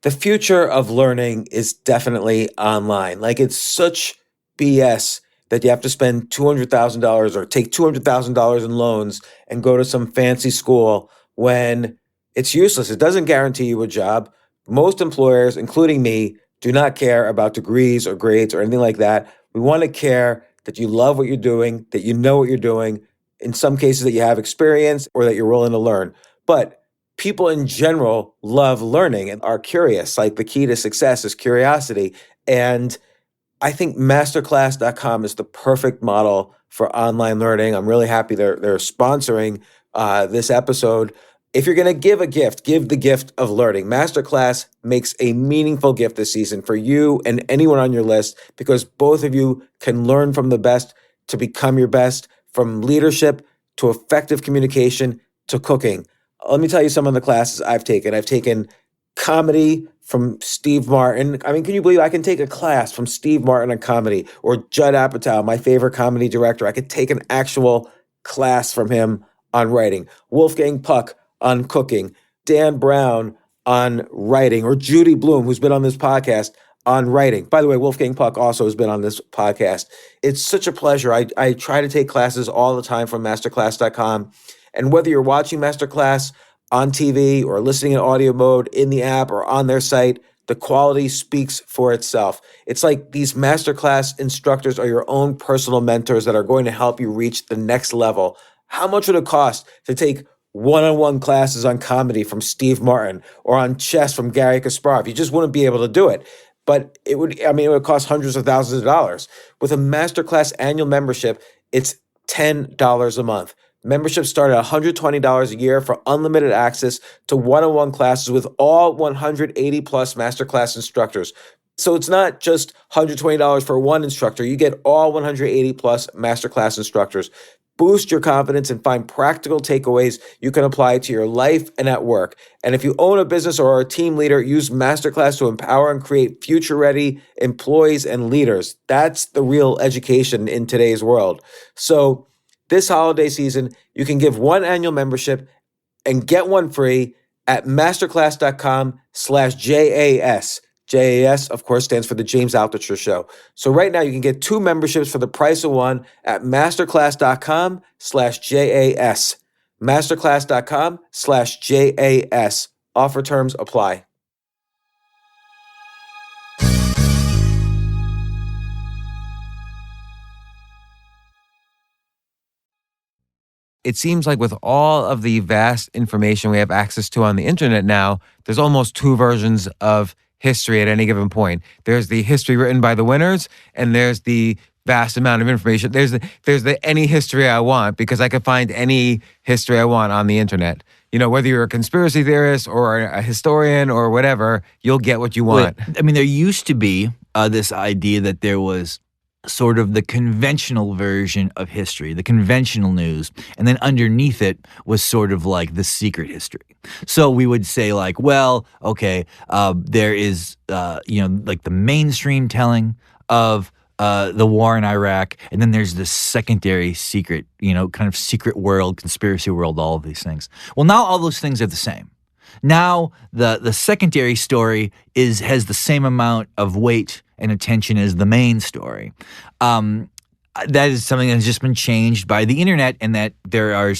the future of learning is definitely online. Like, it's such BS that you have to spend $200,000 or take $200,000 in loans and go to some fancy school when it's useless. It doesn't guarantee you a job. Most employers, including me, do not care about degrees or grades or anything like that. We want to care that you love what you're doing, that you know what you're doing, in some cases that you have experience or that you're willing to learn. But people in general love learning and are curious. Like, the key to success is curiosity. And I think masterclass.com is the perfect model for online learning. I'm really happy they're sponsoring this episode. If you're going to give a gift, give the gift of learning. Masterclass makes a meaningful gift this season for you and anyone on your list, because both of you can learn from the best to become your best, from leadership to effective communication to cooking. Let me tell you some of the classes I've taken. I've taken comedy from Steve Martin. I mean, can you believe I can take a class from Steve Martin on comedy, or Judd Apatow, my favorite comedy director? I could take an actual class from him on writing. Wolfgang Puck on cooking. Dan Brown on writing, or Judy Bloom, who's been on this podcast, on writing. By the way, Wolfgang Puck also has been on this podcast. It's such a pleasure. I try to take classes all the time from masterclass.com. And whether you're watching Masterclass on TV or listening in audio mode in the app or on their site, the quality speaks for itself. It's like these Masterclass instructors are your own personal mentors that are going to help you reach the next level. How much would it cost to take one-on-one classes on comedy from Steve Martin or on chess from Gary Kasparov? You just wouldn't be able to do it. But it would cost hundreds of thousands of dollars. With a Masterclass annual membership, it's $10 a month. Memberships start at $120 a year for unlimited access to one-on-one classes with all 180 plus Masterclass instructors. So it's not just $120 for one instructor. You get all 180 plus Masterclass instructors. Boost your confidence and find practical takeaways you can apply to your life and at work. And if you own a business or are a team leader, use Masterclass to empower and create future-ready employees and leaders. That's the real education in today's world. So this holiday season, you can give one annual membership and get one free at masterclass.com/JAS. JAS, of course, stands for the James Altucher Show. So right now you can get two memberships for the price of one at masterclass.com/JAS. Masterclass.com/JAS. Offer terms apply. It seems like with all of the vast information we have access to on the internet now, there's almost two versions of history at any given point. There's the history written by the winners, and there's the vast amount of information. There's the any history I want, because I could find any history I want on the internet. You know, whether you're a conspiracy theorist or a historian or whatever, you'll get what you want. I mean, there used to be this idea that there was sort of the conventional version of history, the conventional news, and then underneath it was sort of like the secret history. So we would say like, well, okay, there is, like the mainstream telling of the war in Iraq, and then there's this secondary secret, kind of secret world, conspiracy world, all of these things. Well, now all those things are the same. Now the secondary story has the same amount of weight and attention as the main story. That is something that has just been changed by the internet, and that there are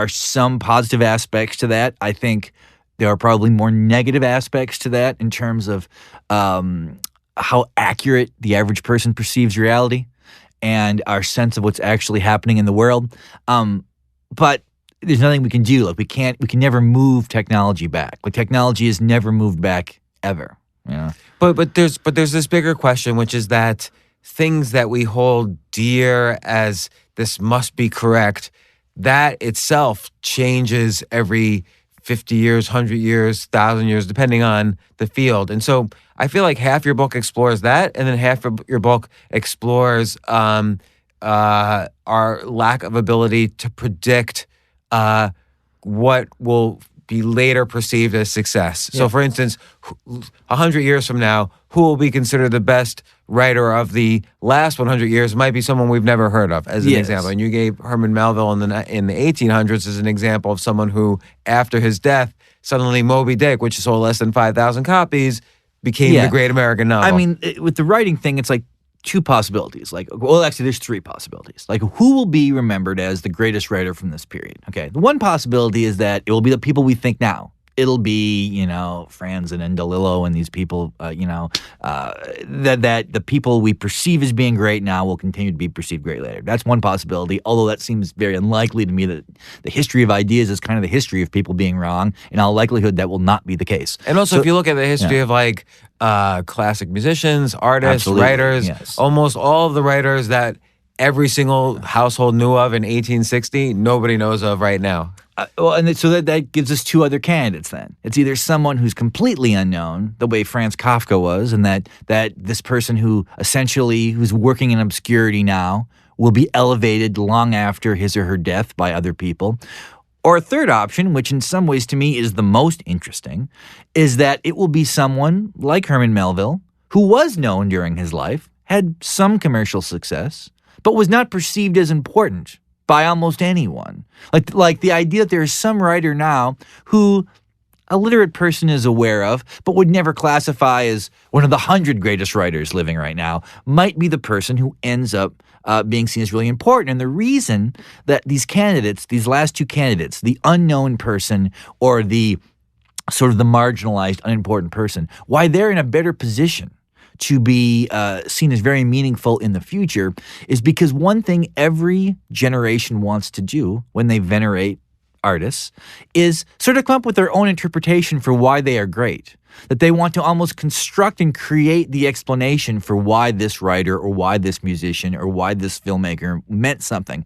some positive aspects to that. I think there are probably more negative aspects to that in terms of how accurate the average person perceives reality and our sense of what's actually happening in the world. But there's nothing we can do. Like we can never move technology back. Like technology has never moved back ever. Yeah. But there's this bigger question, which is that things that we hold dear as this must be correct, that itself changes every 50 years, 100 years, 1,000 years, depending on the field. And so I feel like half your book explores that, and then half of your book explores our lack of ability to predict what will be later perceived as success. Yeah. So, for instance, 100 years from now, who will be considered the best writer of the last 100 years might be someone we've never heard of, as an Yes. example. And you gave Herman Melville in the 1800s as an example of someone who, after his death, suddenly Moby Dick, which sold less than 5,000 copies, became the great American novel. I mean, with the writing thing, it's like two possibilities. Like, well, actually, there's three possibilities. Like, who will be remembered as the greatest writer from this period? Okay, the one possibility is that it will be the people we think now. It'll be, Franz and DeLillo and these people, that the people we perceive as being great now will continue to be perceived great later. That's one possibility, although that seems very unlikely to me. That the history of ideas is kind of the history of people being wrong. In all likelihood, that will not be the case. And also, if you look at the history of like classic musicians, artists, Absolutely, writers, yes. almost all of the writers that every single household knew of in 1860, nobody knows of right now. So that gives us two other candidates then. It's either someone who's completely unknown, the way Franz Kafka was, and that this person who's working in obscurity now will be elevated long after his or her death by other people. Or a third option, which in some ways to me is the most interesting, is that it will be someone like Herman Melville, who was known during his life, had some commercial success, but was not perceived as important by almost anyone. Like the idea that there is some writer now who a literate person is aware of, but would never classify as one of the 100 greatest writers living right now, might be the person who ends up being seen as really important. And the reason that these last two candidates, the unknown person or the sort of the marginalized, unimportant person, why they're in a better position to be seen as very meaningful in the future is because one thing every generation wants to do when they venerate artists is sort of come up with their own interpretation for why they are great. That they want to almost construct and create the explanation for why this writer or why this musician or why this filmmaker meant something,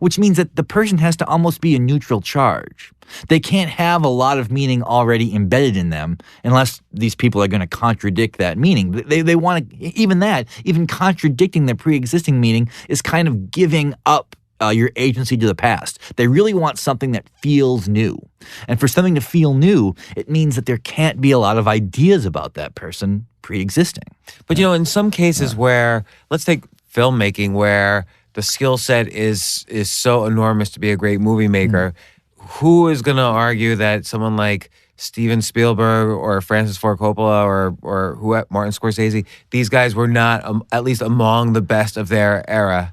which means that the person has to almost be a neutral charge. They can't have a lot of meaning already embedded in them unless these people are going to contradict that meaning. They want to, even contradicting the pre-existing meaning is kind of giving up your agency to the past. They really want something that feels new. And for something to feel new, it means that there can't be a lot of ideas about that person pre-existing. But, in some cases where, let's take filmmaking, where the skill set is so enormous to be a great movie maker, who is going to argue that someone like Steven Spielberg or Francis Ford Coppola or Martin Scorsese, these guys were not at least among the best of their era?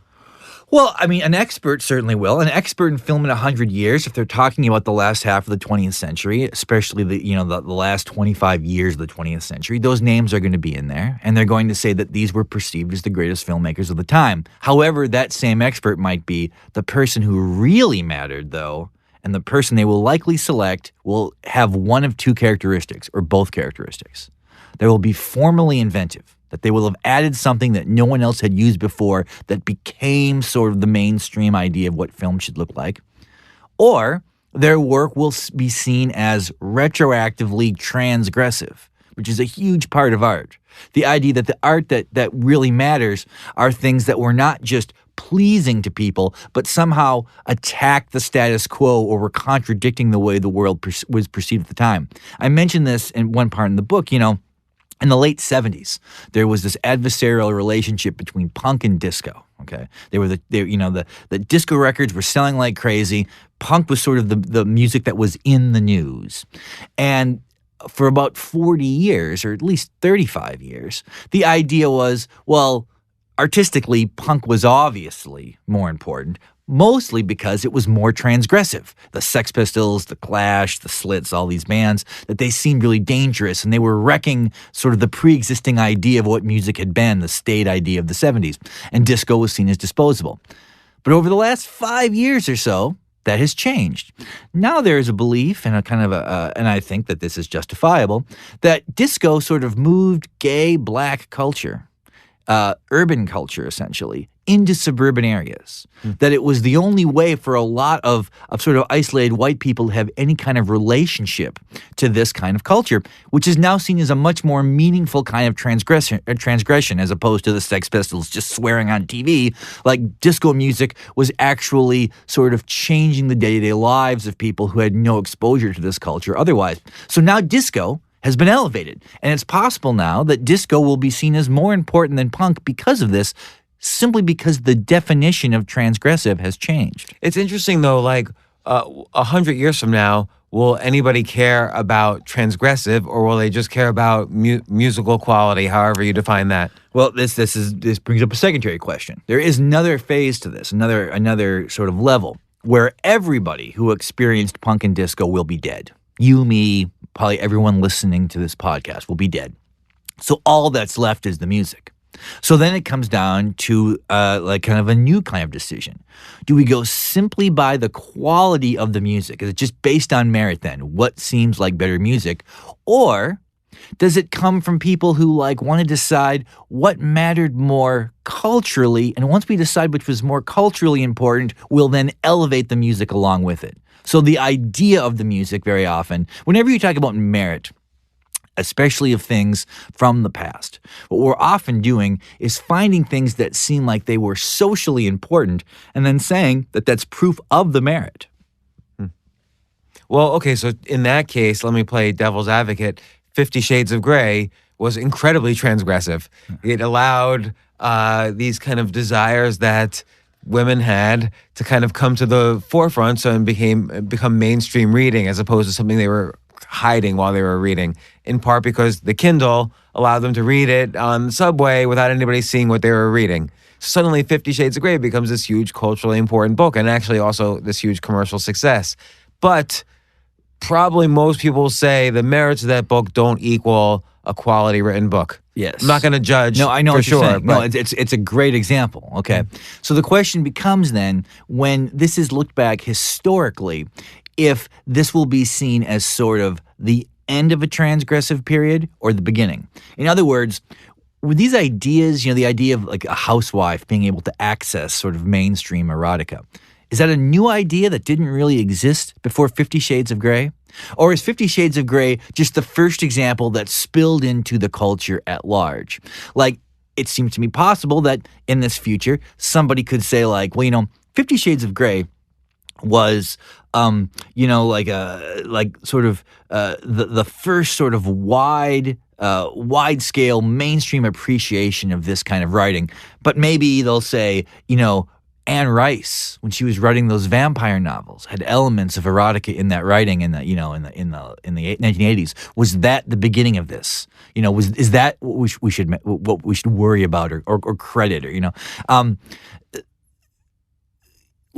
Well, I mean, an expert certainly will. An expert in film in 100 years, if they're talking about the last half of the 20th century, especially the last 25 years of the 20th century, those names are going to be in there, and they're going to say that these were perceived as the greatest filmmakers of the time. However, that same expert might be the person who really mattered, though, and the person they will likely select will have one of two characteristics, or both characteristics. They will be formally inventive. That they will have added something that no one else had used before that became sort of the mainstream idea of what film should look like. Or their work will be seen as retroactively transgressive, which is a huge part of art. The idea that the art that really matters are things that were not just pleasing to people, but somehow attack the status quo or were contradicting the way the world was perceived at the time. I mentioned this in one part in the book, in the late 70s, there was this adversarial relationship between punk and disco. Okay, the disco records were selling like crazy. Punk was sort of the music that was in the news, and for about 40 years, or at least 35 years, the idea was, well, artistically, punk was obviously more important. Mostly because it was more transgressive. The Sex Pistols, the Clash, the Slits, all these bands, that they seemed really dangerous, and they were wrecking sort of the pre-existing idea of what music had been, the state idea of the 70s, and disco was seen as disposable. But over the last 5 years or so, that has changed. Now there is a belief, and and I think that this is justifiable, that disco sort of moved gay black culture, urban culture essentially, into suburban areas. That it was the only way for a lot of sort of isolated white people to have any kind of relationship to this kind of culture, which is now seen as a much more meaningful kind of transgression as opposed to the Sex Pistols just swearing on TV. Like disco music was actually sort of changing the day-to-day lives of people who had no exposure to this culture otherwise. So now disco has been elevated. And it's possible now that disco will be seen as more important than punk because of this, simply because the definition of transgressive has changed. It's interesting, though, like 100 years from now, will anybody care about transgressive, or will they just care about musical quality, however you define that? Well, this brings up a secondary question. There is another phase to this, another sort of level, where everybody who experienced punk and disco will be dead. You, me, probably everyone listening to this podcast will be dead. So all that's left is the music. So then it comes down to like kind of a new kind of decision. Do we go simply by the quality of the music? Is it just based on merit then? What seems like better music? Or does it come from people who like want to decide what mattered more culturally? And once we decide which was more culturally important, we'll then elevate the music along with it. So the idea of the music very often, whenever you talk about merit, especially of things from the past, what we're often doing is finding things that seem like they were socially important and then saying that that's proof of the merit. Well, okay, so in that case, let me play devil's advocate. 50 Shades of Grey was incredibly transgressive. It allowed these kind of desires that women had to kind of come to the forefront, so and become mainstream reading as opposed to something they were hiding while they were reading, in part because the Kindle allowed them to read it on the subway without anybody seeing what they were reading. Suddenly 50 Shades of Grey becomes this huge culturally important book, and actually also this huge commercial success. But probably most people say the merits of that book don't equal a quality written book. Yes. I'm not going to judge. No, I know for what you're sure. saying. No, it's a great example. Okay. So the question becomes then, when this is looked back historically, if this will be seen as sort of the end of a transgressive period or the beginning. In other words, with these ideas, the idea of like a housewife being able to access sort of mainstream erotica, is that a new idea that didn't really exist before 50 Shades of Grey? Or is 50 Shades of Grey just the first example that spilled into the culture at large? Like, it seems to me possible that in this future, somebody could say like, well, 50 Shades of Grey was, the first sort of wide-scale mainstream appreciation of this kind of writing. But maybe they'll say, Anne Rice, when she was writing those vampire novels, had elements of erotica in that writing in the 1980s. Was that the beginning of this? Is that what we should worry about or credit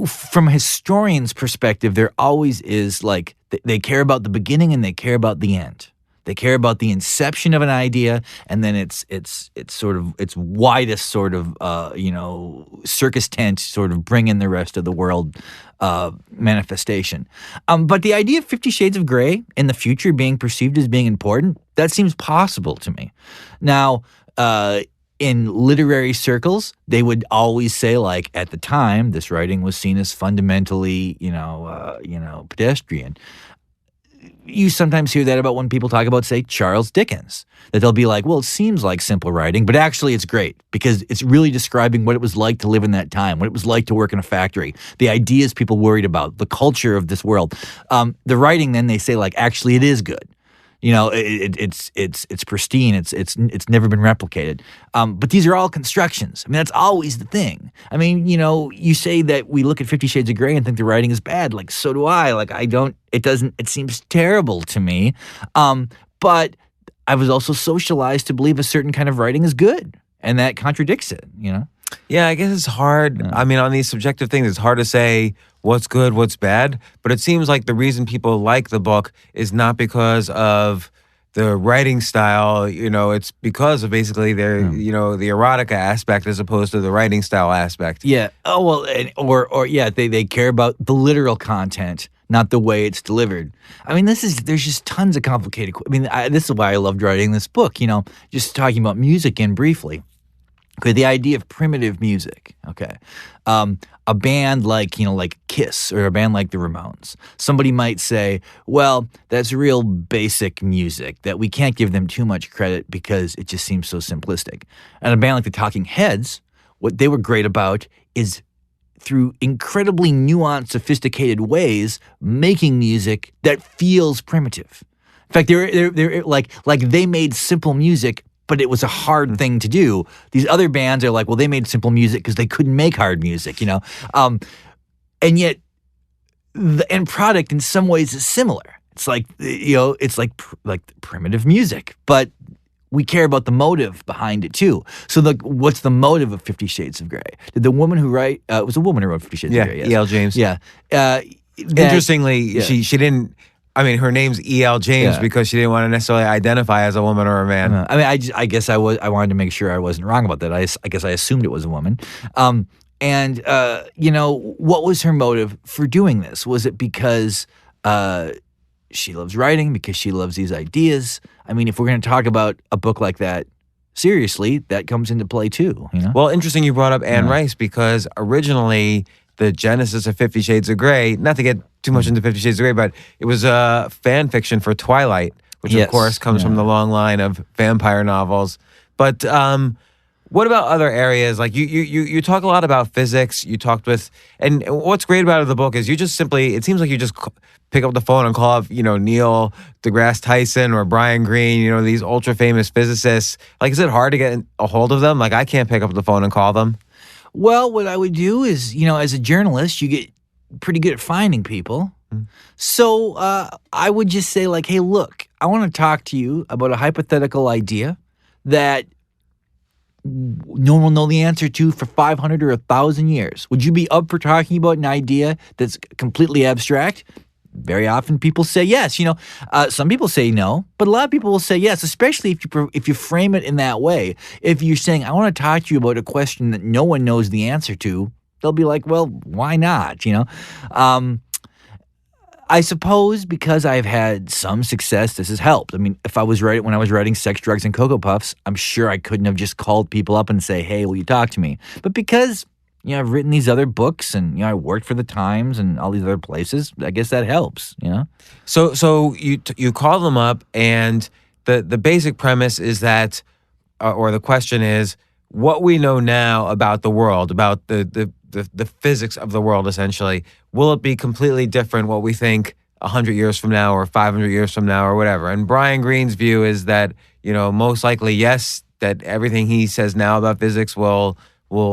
From a historian's perspective, there always is like they care about the beginning and they care about the end. They care about the inception of an idea, and then its widest sort of circus tent sort of bring in the rest of the world manifestation. But the idea of 50 Shades of Grey in the future being perceived as being important, that seems possible to me. Now, in literary circles, they would always say, like, at the time, this writing was seen as fundamentally, pedestrian. You sometimes hear that about when people talk about, say, Charles Dickens, that they'll be like, well, it seems like simple writing, but actually it's great because it's really describing what it was like to live in that time, what it was like to work in a factory, the ideas people worried about, the culture of this world. The writing, then they say, like, actually it is good. It's pristine. It's never been replicated. But these are all constructions. I mean, that's always the thing. I mean, you say that we look at 50 Shades of Grey and think the writing is bad. Like, so do I. Like, it seems terrible to me. But I was also socialized to believe a certain kind of writing is good. And that contradicts it, Yeah, I guess it's hard. I mean, on these subjective things, it's hard to say what's good, what's bad. But it seems like the reason people like the book is not because of the writing style. It's because of basically their, the erotica aspect as opposed to the writing style aspect. Yeah. Oh, well, they care about the literal content, not the way it's delivered. I mean, there's just tons of complicated. I mean, this is why I loved writing this book. Just talking about music again briefly. Okay, the idea of primitive music. Okay, a band like Kiss or a band like the Ramones. Somebody might say, well, that's real basic music that we can't give them too much credit because it just seems so simplistic. And a band like the Talking Heads, what they were great about is through incredibly nuanced, sophisticated ways, making music that feels primitive. In fact, they're like they made simple music, but it was a hard thing to do. These other bands are like, well, they made simple music because they couldn't make hard music, you know? And yet the end product in some ways is similar. It's like, you know, it's like primitive music, but we care about the motive behind it too. So what's the motive of 50 Shades of Grey? Did the woman who wrote, it was a woman who wrote 50 Shades of Grey. Yes. E.L. James. Yeah. Interestingly, she didn't, I mean, her name's E.L. James because she didn't want to necessarily identify as a woman or a man. I mean, I guess I wanted to make sure I wasn't wrong about that. I guess I assumed it was a woman. You know, what was her motive for doing this? Was it because she loves writing, because she loves these ideas? I mean, if we're going to talk about a book like that seriously, that comes into play too, you know? Well, interesting you brought up Anne Rice, because originally the genesis of 50 Shades of Grey, not to get too much into 50 Shades of Grey, but it was a fan fiction for Twilight, which of course comes from the long line of vampire novels. But what about other areas? Like you talk a lot about physics. You talked with, and what's great about the book is you just simply, it seems like you just pick up the phone and call up, you know, Neil deGrasse Tyson or Brian Greene, you know, these ultra famous physicists. Like, is it hard to get a hold of them? Like, I can't pick up the phone and call them. Well, what I would do is, you know, as a journalist, you get pretty good at finding people. So I would just say, like, hey, look, I want to talk to you about a hypothetical idea that no one will know the answer to for 500 or 1,000 years. Would you be up for talking about an idea that's completely abstract? Very often people say yes. You know, some people say no, but a lot of people will say yes, especially if you frame it in that way. If you're saying, I want to talk to you about a question that no one knows the answer to, they'll be like, well, why not? You know, I suppose because I've had some success, this has helped. I mean, when I was writing Sex, Drugs, and Cocoa Puffs, I'm sure I couldn't have just called people up and say, hey, will you talk to me? But because, you know, I've written these other books and, you know, I worked for the Times and all these other places, I guess that helps, you know? So you call them up, and the basic premise is that, or the question is, what we know now about the world, about the physics of the world, essentially, will it be completely different what we think 100 years from now or 500 years from now or whatever? And Brian Greene's view is that, you know, most likely, yes, that everything he says now about physics will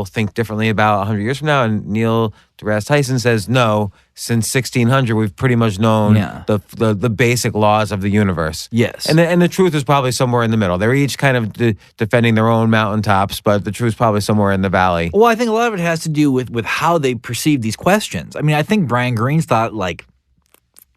think differently about 100 years from now. And Neil deGrasse Tyson says, no, since 1600, we've pretty much known the basic laws of the universe. Yes. And the truth is probably somewhere in the middle. They're each kind of defending their own mountaintops, but the truth is probably somewhere in the valley. Well, I think a lot of it has to do with how they perceive these questions. I mean, I think Brian Greene's thought, like,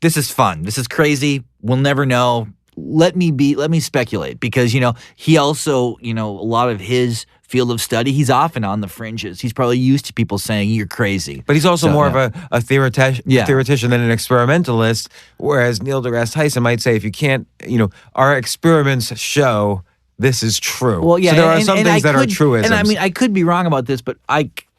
this is fun. This is crazy. We'll never know. Let me speculate, because, you know, he also, you know, a lot of his field of study, he's often on the fringes. He's probably used to people saying you're crazy. But he's also more of a theoretician than an experimentalist, whereas Neil deGrasse Tyson might say, if you can't, you know, our experiments show this is true. Well, yeah. So there are some things that are truisms. And I mean, I could be wrong about this, but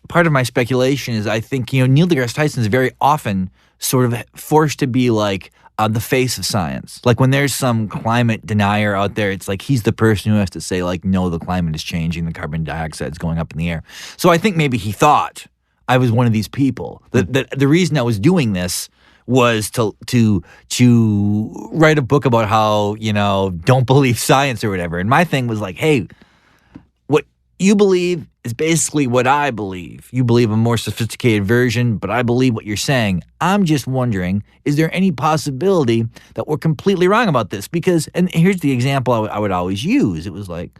part of my speculation is I think, you know, Neil deGrasse Tyson is very often sort of forced to be like on the face of science. Like when there's some climate denier out there, it's like he's the person who has to say, like, no, the climate is changing, the carbon dioxide is going up in the air. So I think maybe he thought I was one of these people. That the reason I was doing this was to write a book about how, you know, don't believe science or whatever. And my thing was like, hey, what you believe is basically what I believe. You believe a more sophisticated version, but I believe what you're saying. I'm just wondering, is there any possibility that we're completely wrong about this? Because, and here's the example I would always use. It was like,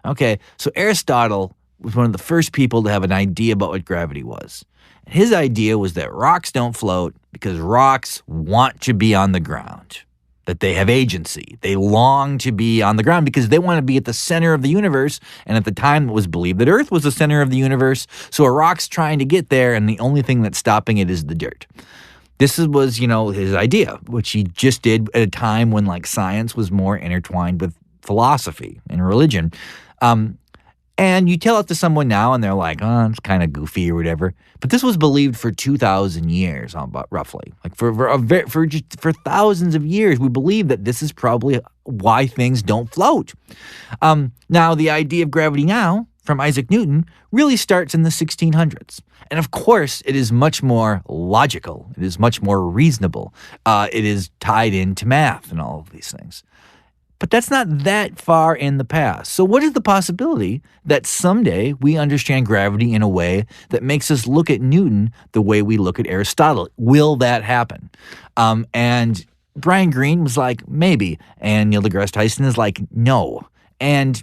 okay, so Aristotle was one of the first people to have an idea about what gravity was. His idea was that rocks don't float because rocks want to be on the ground, that they have agency. They long to be on the ground because they want to be at the center of the universe. And at the time, it was believed that Earth was the center of the universe. So a rock's trying to get there, and the only thing that's stopping it is the dirt. This was, you know, his idea, which he just did at a time when, like, science was more intertwined with philosophy and religion. And you tell it to someone now, and they're like, oh, it's kind of goofy or whatever. But this was believed for 2,000 years, about roughly. Like for thousands of years, we believe that this is probably why things don't float. Now, the idea of gravity now from Isaac Newton really starts in the 1600s. And of course, it is much more logical. It is much more reasonable. It is tied into math and all of these things. But that's not that far in the past. So what is the possibility that someday we understand gravity in a way that makes us look at Newton the way we look at Aristotle? Will that happen? And Brian Greene was like, maybe. And Neil deGrasse Tyson is like, no. And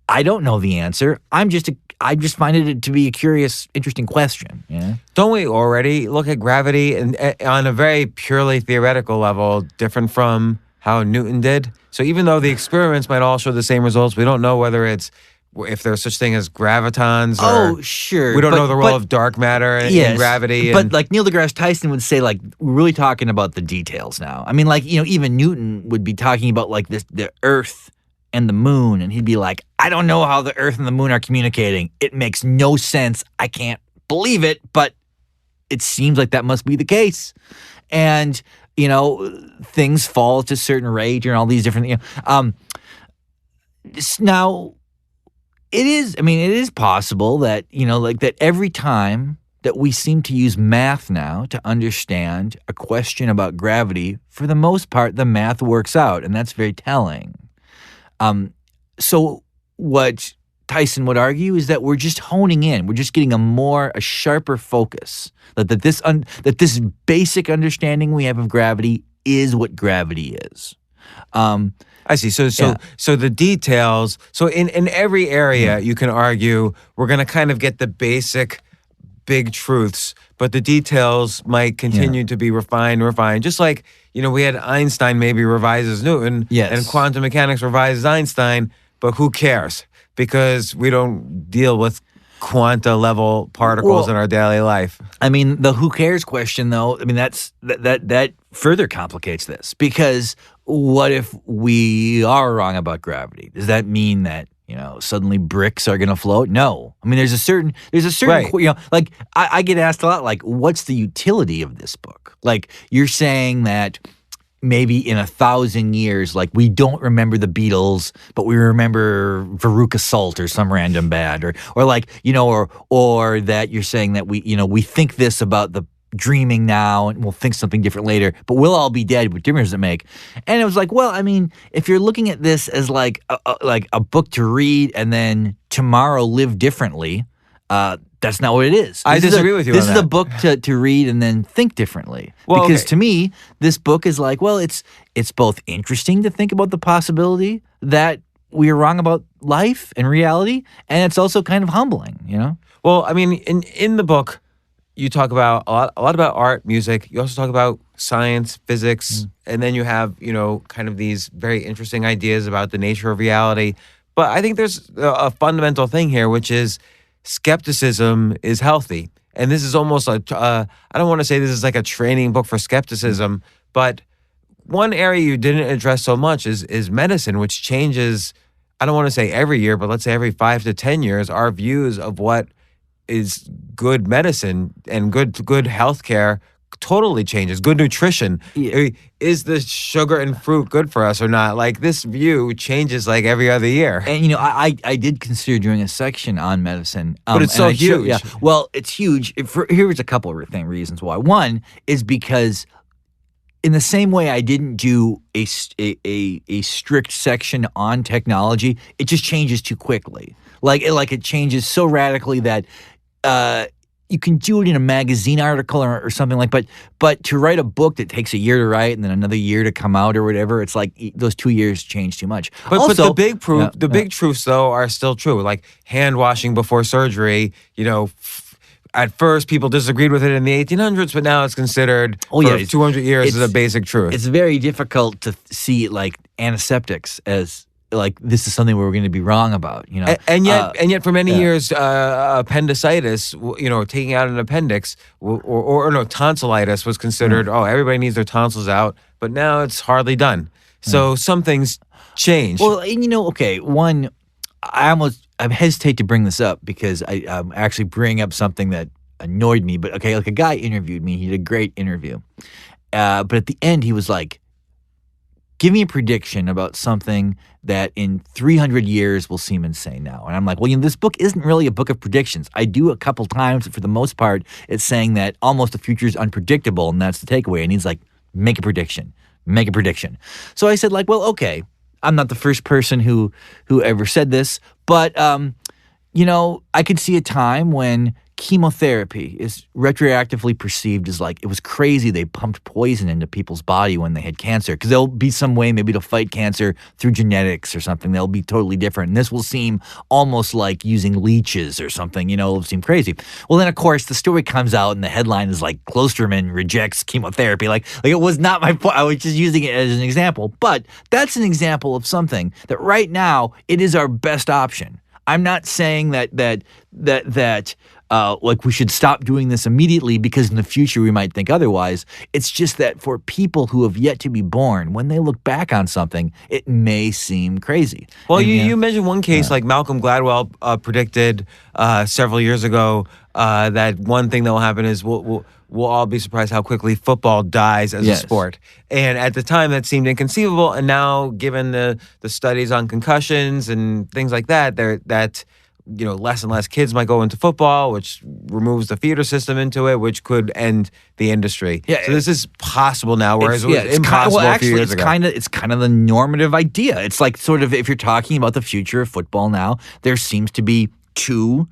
I don't know the answer. I just find it to be a curious, interesting question. Yeah. Don't we already look at gravity and on a very purely theoretical level, different from how Newton did? So even though the experiments might all show the same results, we don't know if there's such thing as gravitons. Or Sure. We don't know the role of dark matter in gravity. But like Neil deGrasse Tyson would say, like, we're really talking about the details now. I mean, like, even Newton would be talking about like the Earth and the moon, and he'd be like, I don't know how the Earth and the moon are communicating. It makes no sense. I can't believe it, but it seems like that must be the case. And things fall to a certain rate and all these different now it is possible that that every time that we seem to use math now to understand a question about gravity, for the most part the math works out, and that's very telling. So what Tyson would argue is that we're just honing in. We're just getting a sharper focus. That this basic understanding we have of gravity is what gravity is. I see. So the details. So in every area, you can argue we're going to kind of get the basic, big truths, but the details might continue to be refined. Just like we had Einstein maybe revises Newton, and quantum mechanics revises Einstein, but who cares? Because we don't deal with quanta level particles in our daily life. I mean, the who cares question, though, that further complicates this, because what if we are wrong about gravity? Does that mean that suddenly bricks are going to float? No. I mean, there's a certain right. Like I get asked a lot, like, what's the utility of this book? Like, you're saying that maybe in 1,000 years, like, we don't remember the Beatles, but we remember Veruca Salt or some random band, or like, or that you're saying that we think this about the dreaming now and we'll think something different later, but we'll all be dead. What difference does it make? And it was like, well, I mean, if you're looking at this as like a book to read and then tomorrow live differently, that's not what it is. I disagree with you on This is a book to read and then think differently. Well, because to me, this book is like, well, it's both interesting to think about the possibility that we are wrong about life and reality, and it's also kind of humbling, Well, I mean, in the book, you talk about a lot about art, music. You also talk about science, physics, and then you have, kind of these very interesting ideas about the nature of reality. But I think there's a fundamental thing here, which is skepticism is healthy. And this is almost I don't want to say this is like a training book for skepticism, but one area you didn't address so much is medicine, which changes, I don't want to say every year, but let's say every 5 to 10 years, our views of what is good medicine and good healthcare totally changes. Good nutrition. Yeah. Is the sugar and fruit good for us or not? Like, this view changes like every other year. And I did consider doing a section on medicine, but it's so huge. Well, it's huge. Here's a couple of reasons why. One is because, in the same way I didn't do a strict section on technology, it just changes too quickly. Like it changes so radically that you can do it in a magazine article or something like. But to write a book that takes a year to write and then another year to come out or whatever, it's like those 2 years change too much. But the big proof, big truths though are still true. Like hand washing before surgery. At first, people disagreed with it in the 1800s, but now it's considered for 200 years as a basic truth. It's very difficult to see like antiseptics as like this is something we're going to be wrong about, And yet, for many years, appendicitis, taking out an appendix, or tonsillitis was considered. Oh, everybody needs their tonsils out, but now it's hardly done. So some things change. Well, and one, I hesitate to bring this up because I'm actually bringing up something that annoyed me. But like a guy interviewed me. He did a great interview. But at the end, he was like, give me a prediction about something that in 300 years will seem insane now. And I'm like, well, this book isn't really a book of predictions. I do a couple times, but for the most part, it's saying that almost the future is unpredictable, and that's the takeaway. And he's like, make a prediction. Make a prediction. So I said, like, well, okay, I'm not the first person who ever said this, but, I could see a time when chemotherapy is retroactively perceived as like it was crazy they pumped poison into people's body when they had cancer, because there'll be some way maybe to fight cancer through genetics or something. They'll be totally different. And this will seem almost like using leeches or something, it'll seem crazy. Well, then, of course, the story comes out and the headline is like, Klosterman rejects chemotherapy. Like it was not my point. I was just using it as an example. But that's an example of something that right now it is our best option. I'm not saying that like we should stop doing this immediately because in the future we might think otherwise. It's just that for people who have yet to be born, when they look back on something, it may seem crazy. Well, you mentioned one case like Malcolm Gladwell predicted several years ago that one thing that will happen is we'll all be surprised how quickly football dies as a sport. And at the time, that seemed inconceivable. And now, given the studies on concussions and things like that, less and less kids might go into football, which removes the feeder system into it, which could end the industry. Yeah, so this is possible now, whereas it was impossible a few years ago. It's kind of the normative idea. It's like sort of if you're talking about the future of football now, there seems to be two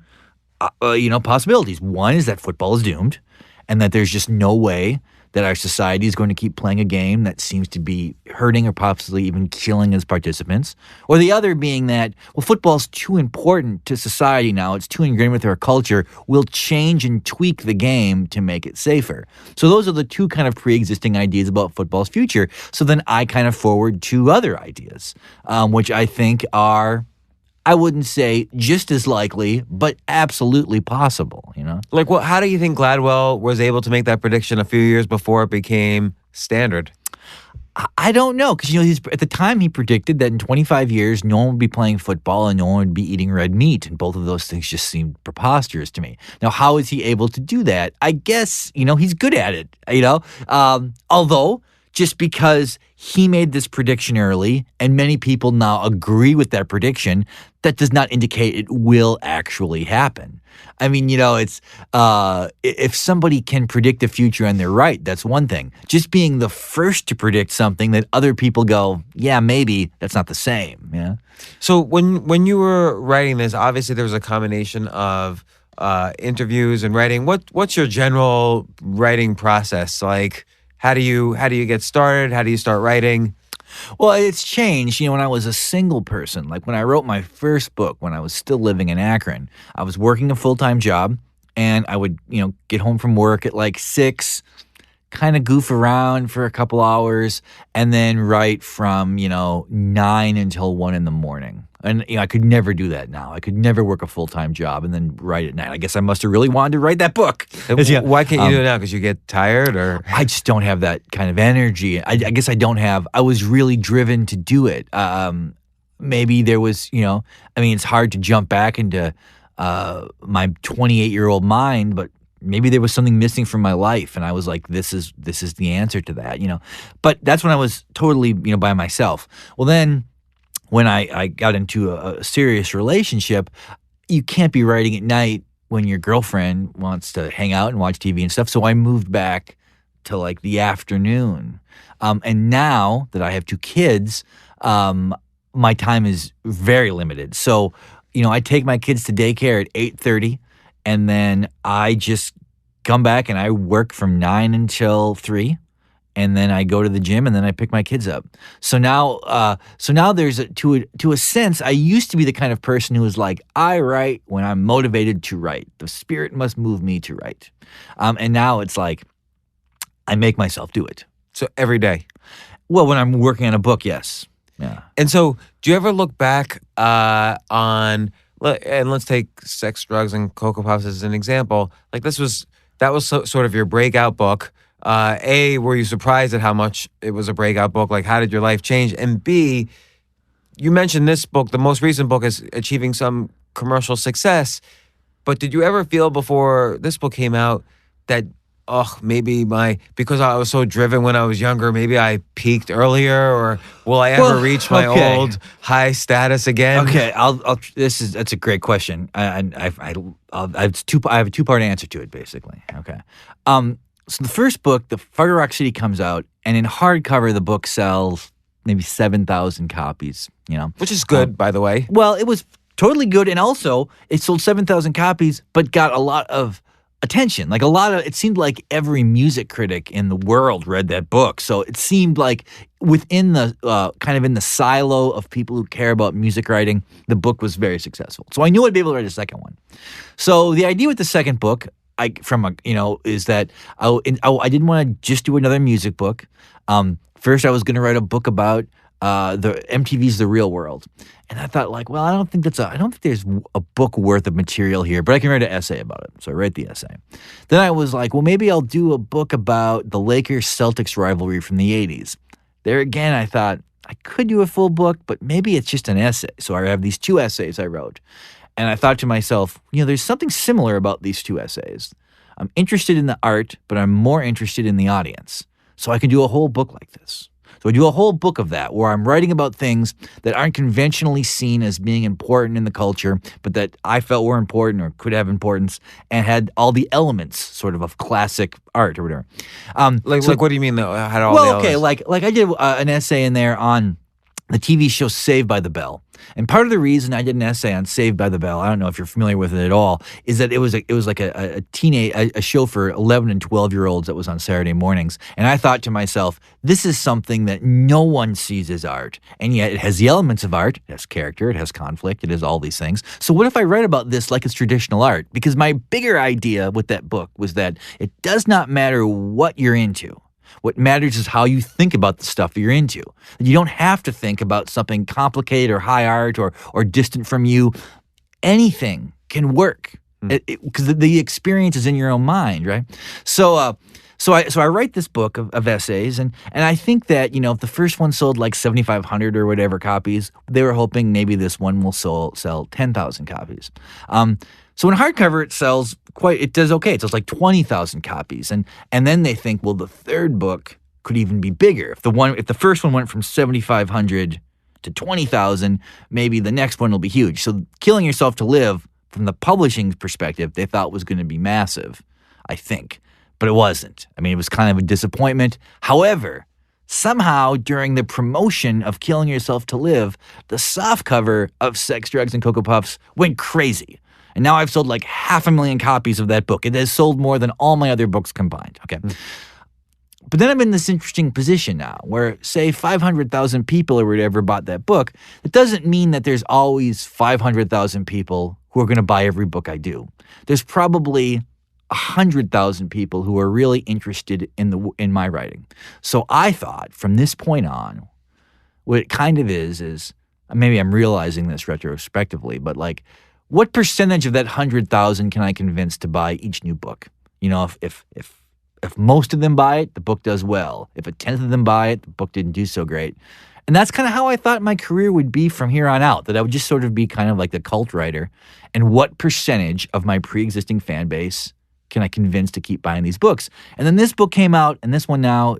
possibilities. One is that football is doomed, and that there's just no way that our society is going to keep playing a game that seems to be hurting or possibly even killing its participants. Or the other being that, well, football's too important to society now. It's too ingrained with our culture. We'll change and tweak the game to make it safer. So those are the two kind of pre-existing ideas about football's future. So then I kind of forward two other ideas, which I think are, I wouldn't say just as likely, but absolutely possible, Like, how do you think Gladwell was able to make that prediction a few years before it became standard? I don't know, because, at the time he predicted that in 25 years, no one would be playing football and no one would be eating red meat, and both of those things just seemed preposterous to me. Now, how is he able to do that? I guess, he's good at it, although just because he made this prediction early and many people now agree with that prediction, that does not indicate it will actually happen. I mean, it's if somebody can predict the future and they're right, that's one thing. Just being the first to predict something that other people go, yeah, maybe, that's not the same. Yeah. So when you were writing this, obviously there was a combination of interviews and writing. What's your general writing process like? How do you get started? How do you start writing? Well, it's changed. When I was a single person, like when I wrote my first book, when I was still living in Akron, I was working a full-time job, and I would, get home from work at like 6, kind of goof around for a couple hours, and then write from, 9 until 1 in the morning. And I could never do that now. I could never work a full-time job and then write at night. I guess I must have really wanted to write that book. Why can't you do it now? Because you get tired, or? I just don't have that kind of energy. I guess I don't have. I was really driven to do it. Maybe there was, it's hard to jump back into my 28-year-old mind, but maybe there was something missing from my life, and I was like, this is the answer to that, But that's when I was totally, by myself. Well, then, when I got into a serious relationship, you can't be writing at night when your girlfriend wants to hang out and watch TV and stuff. So I moved back to like the afternoon. And now that I have 2 kids, my time is very limited. So, I take my kids to daycare at 8:30, and then I just come back and I work from 9 until 3. And then I go to the gym, and then I pick my kids up. So now there's to a sense, I used to be the kind of person who was like, I write when I'm motivated to write. The spirit must move me to write. And now it's like, I make myself do it. So every day? Well, when I'm working on a book, yes. Yeah. And so, do you ever look back on, and let's take Sex, Drugs, and Cocoa Puffs as an example. Like that was sort of your breakout book. Were you surprised at how much it was a breakout book? Like, how did your life change? And B, you mentioned this book, the most recent book, is achieving some commercial success. But did you ever feel before this book came out that oh, maybe because I was so driven when I was younger, maybe I peaked earlier, or will I ever reach my old high status again? Okay, that's a great question. I have a two-part answer to it, basically. Okay, so the first book, the Fire Rock City, comes out, and in hardcover, the book sells maybe 7,000 copies. Which is good, by the way. Well, it was totally good, and also it sold 7,000 copies, but got a lot of attention. Like it seemed like every music critic in the world read that book. So it seemed like within the kind of in the silo of people who care about music writing, the book was very successful. So I knew I'd be able to write a second one. So the idea with the second book, is that I didn't want to just do another music book. First, I was going to write a book about the MTV's The Real World. And I thought, I don't think there's a book worth of material here, but I can write an essay about it. So I write the essay. Then I was like, well, maybe I'll do a book about the Lakers-Celtics rivalry from the 80s. There again, I thought I could do a full book, but maybe it's just an essay. So I have these two essays I wrote. And I thought to myself, there's something similar about these two essays. I'm interested in the art, but I'm more interested in the audience. So I can do a whole book like this. So I do a whole book of that where I'm writing about things that aren't conventionally seen as being important in the culture, but that I felt were important or could have importance and had all the elements sort of classic art or whatever. Like what do you mean though? Had all the elements? Okay, like I did an essay in there on the TV show Saved by the Bell. And part of the reason I did an essay on Saved by the Bell, I don't know if you're familiar with it at all, is that it was like a show for 11 and 12-year-olds that was on Saturday mornings. And I thought to myself, this is something that no one sees as art. And yet it has the elements of art. It has character. It has conflict. It has all these things. So what if I write about this like it's traditional art? Because my bigger idea with that book was that it does not matter what you're into. What matters is how you think about the stuff you're into. You don't have to think about something complicated or high art or distant from you. Anything can work because the experience is in your own mind, right? So I write this book of essays, and I think that if the first one sold like 7,500 or whatever copies, they were hoping maybe this one will sell 10,000 copies. So in hardcover, it does okay. It sells like 20,000 copies. And then they think, well, the third book could even be bigger. If the first one went from 7,500 to 20,000, maybe the next one will be huge. So Killing Yourself to Live, from the publishing perspective, they thought was going to be massive, I think. But it wasn't. I mean, it was kind of a disappointment. However, somehow during the promotion of Killing Yourself to Live, the softcover of Sex, Drugs, and Cocoa Puffs went crazy. And now I've sold like 500,000 copies of that book. It has sold more than all my other books combined. Okay. But then I'm in this interesting position now where, say, 500,000 people or whatever bought that book. It doesn't mean that there's always 500,000 people who are going to buy every book I do. There's probably 100,000 people who are really interested in my writing. So I thought from this point on, what it kind of is maybe I'm realizing this retrospectively, but like, what percentage of that 100,000 can I convince to buy each new book? If most of them buy it, the book does well. If a tenth of them buy it, the book didn't do so great. And that's kind of how I thought my career would be from here on out, that I would just sort of be kind of like the cult writer. And what percentage of my pre-existing fan base can I convince to keep buying these books? And then this book came out, and this one now